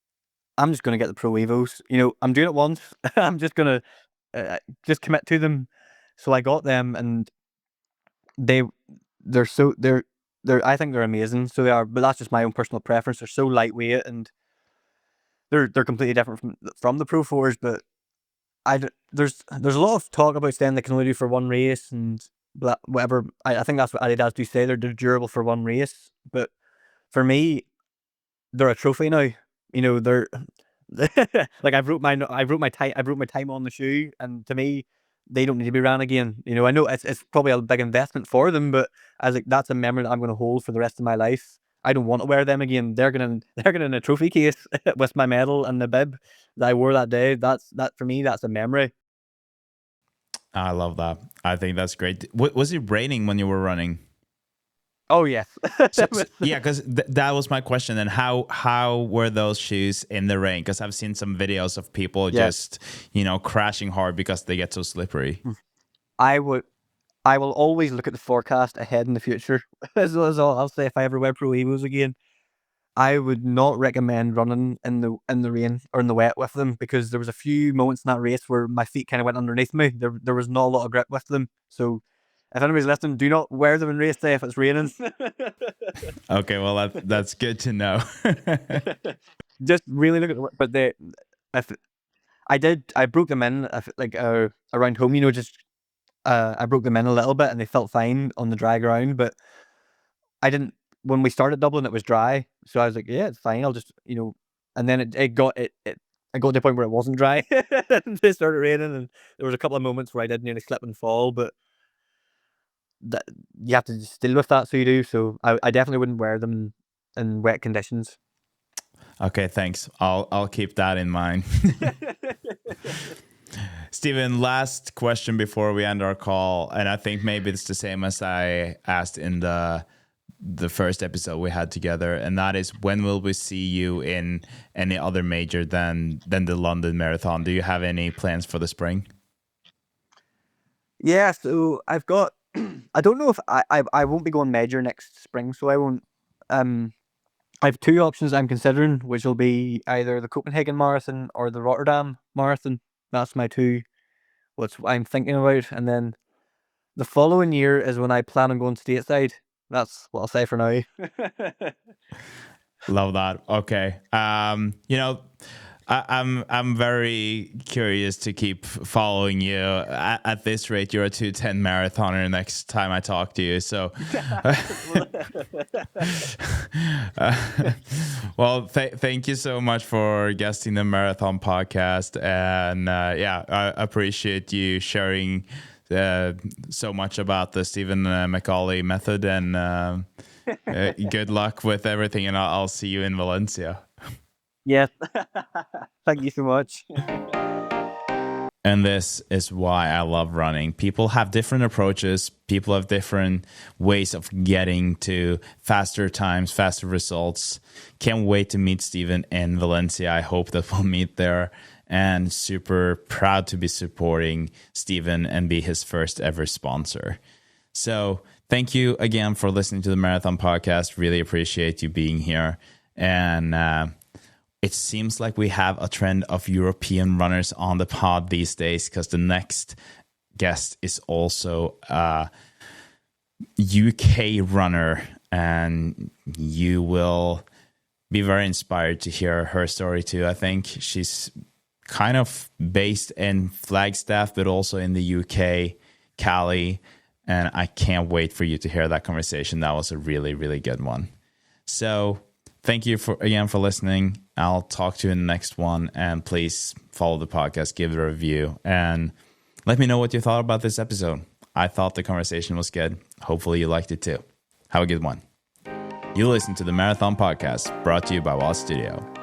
I'm just going to get the Pro Evos. I'm doing it once. I'm just going to just commit to them. So I got them, and they they're so they're I think they're amazing. So they are, but that's just my own personal preference. They're so lightweight, and they're completely different from the Pro 4s. But there's a lot of talk about saying they can only do for one race and whatever. I think that's what Adidas do say. They're durable for one race, but for me, they're a trophy now. They're like I've wrote my time on the shoe, and to me, they don't need to be ran again. I know it's probably a big investment for them, but as like that's a memory that I'm going to hold for the rest of my life. I don't want to wear them again. They're gonna in a trophy case with my medal and the bib that I wore that day. That for me. That's a memory. I love that. I think that's great. Was it raining when you were running? Oh yes. Yeah, because that was my question. And how were those shoes in the rain? Because I've seen some videos of people just crashing hard because they get so slippery. I will always look at the forecast ahead in the future. That's all I'll say. If I ever wear Pro Evos again, I would not recommend running in the rain or in the wet with them, because there was a few moments in that race where my feet kind of went underneath me. There was not a lot of grip with them. So if anybody's listening, do not wear them in race day if it's raining. Okay, well that's good to know. Just really look at but if I broke them in like around home, just I broke them in a little bit and they felt fine on the dry ground, but I didn't. When we started Dublin, it was dry, so I was like, "Yeah, it's fine. I'll just, And then it got to the point where it wasn't dry. It started raining, and there was a couple of moments where I did nearly slip and fall, but that you have to just deal with that. So you do. So I definitely wouldn't wear them in wet conditions. Okay, thanks. I'll keep that in mind. Stephen, last question before we end our call, and I think maybe it's the same as I asked in the first episode we had together, and that is, when will we see you in any other major than the London Marathon? Do you have any plans for the spring? Yeah, so I've got. I don't know if I won't be going major next spring, so I won't. I have two options I'm considering, which will be either the Copenhagen Marathon or the Rotterdam Marathon. That's my two, what I'm thinking about. And then the following year is when I plan on going stateside. That's what I'll say for now. Love that. Okay. I'm very curious to keep following you. At this rate, you're a 2:10 marathoner next time I talk to you. So, well, thank you so much for guesting the Marathon podcast, and I appreciate you sharing so much about the Stephen McAuley method, and good luck with everything, and I'll see you in Valencia. Yeah. Thank you so much. And this is why I love running. People have different approaches. People have different ways of getting to faster times, faster results. Can't wait to meet Stephen in Valencia. I hope that we'll meet there. And super proud to be supporting Stephen and be his first ever sponsor. So thank you again for listening to the Marathon Podcast. Really appreciate you being here. And it seems like we have a trend of European runners on the pod these days, because the next guest is also a UK runner, and you will be very inspired to hear her story too. I think she's kind of based in Flagstaff, but also in the UK, Cali, and I can't wait for you to hear that conversation. That was a really, really good one. So thank you again for listening. I'll talk to you in the next one, and please follow the podcast, give it a review, and let me know what you thought about this episode. I thought the conversation was good. Hopefully you liked it too. Have a good one. You listen to the Marathon Podcast, brought to you by Wall Studio.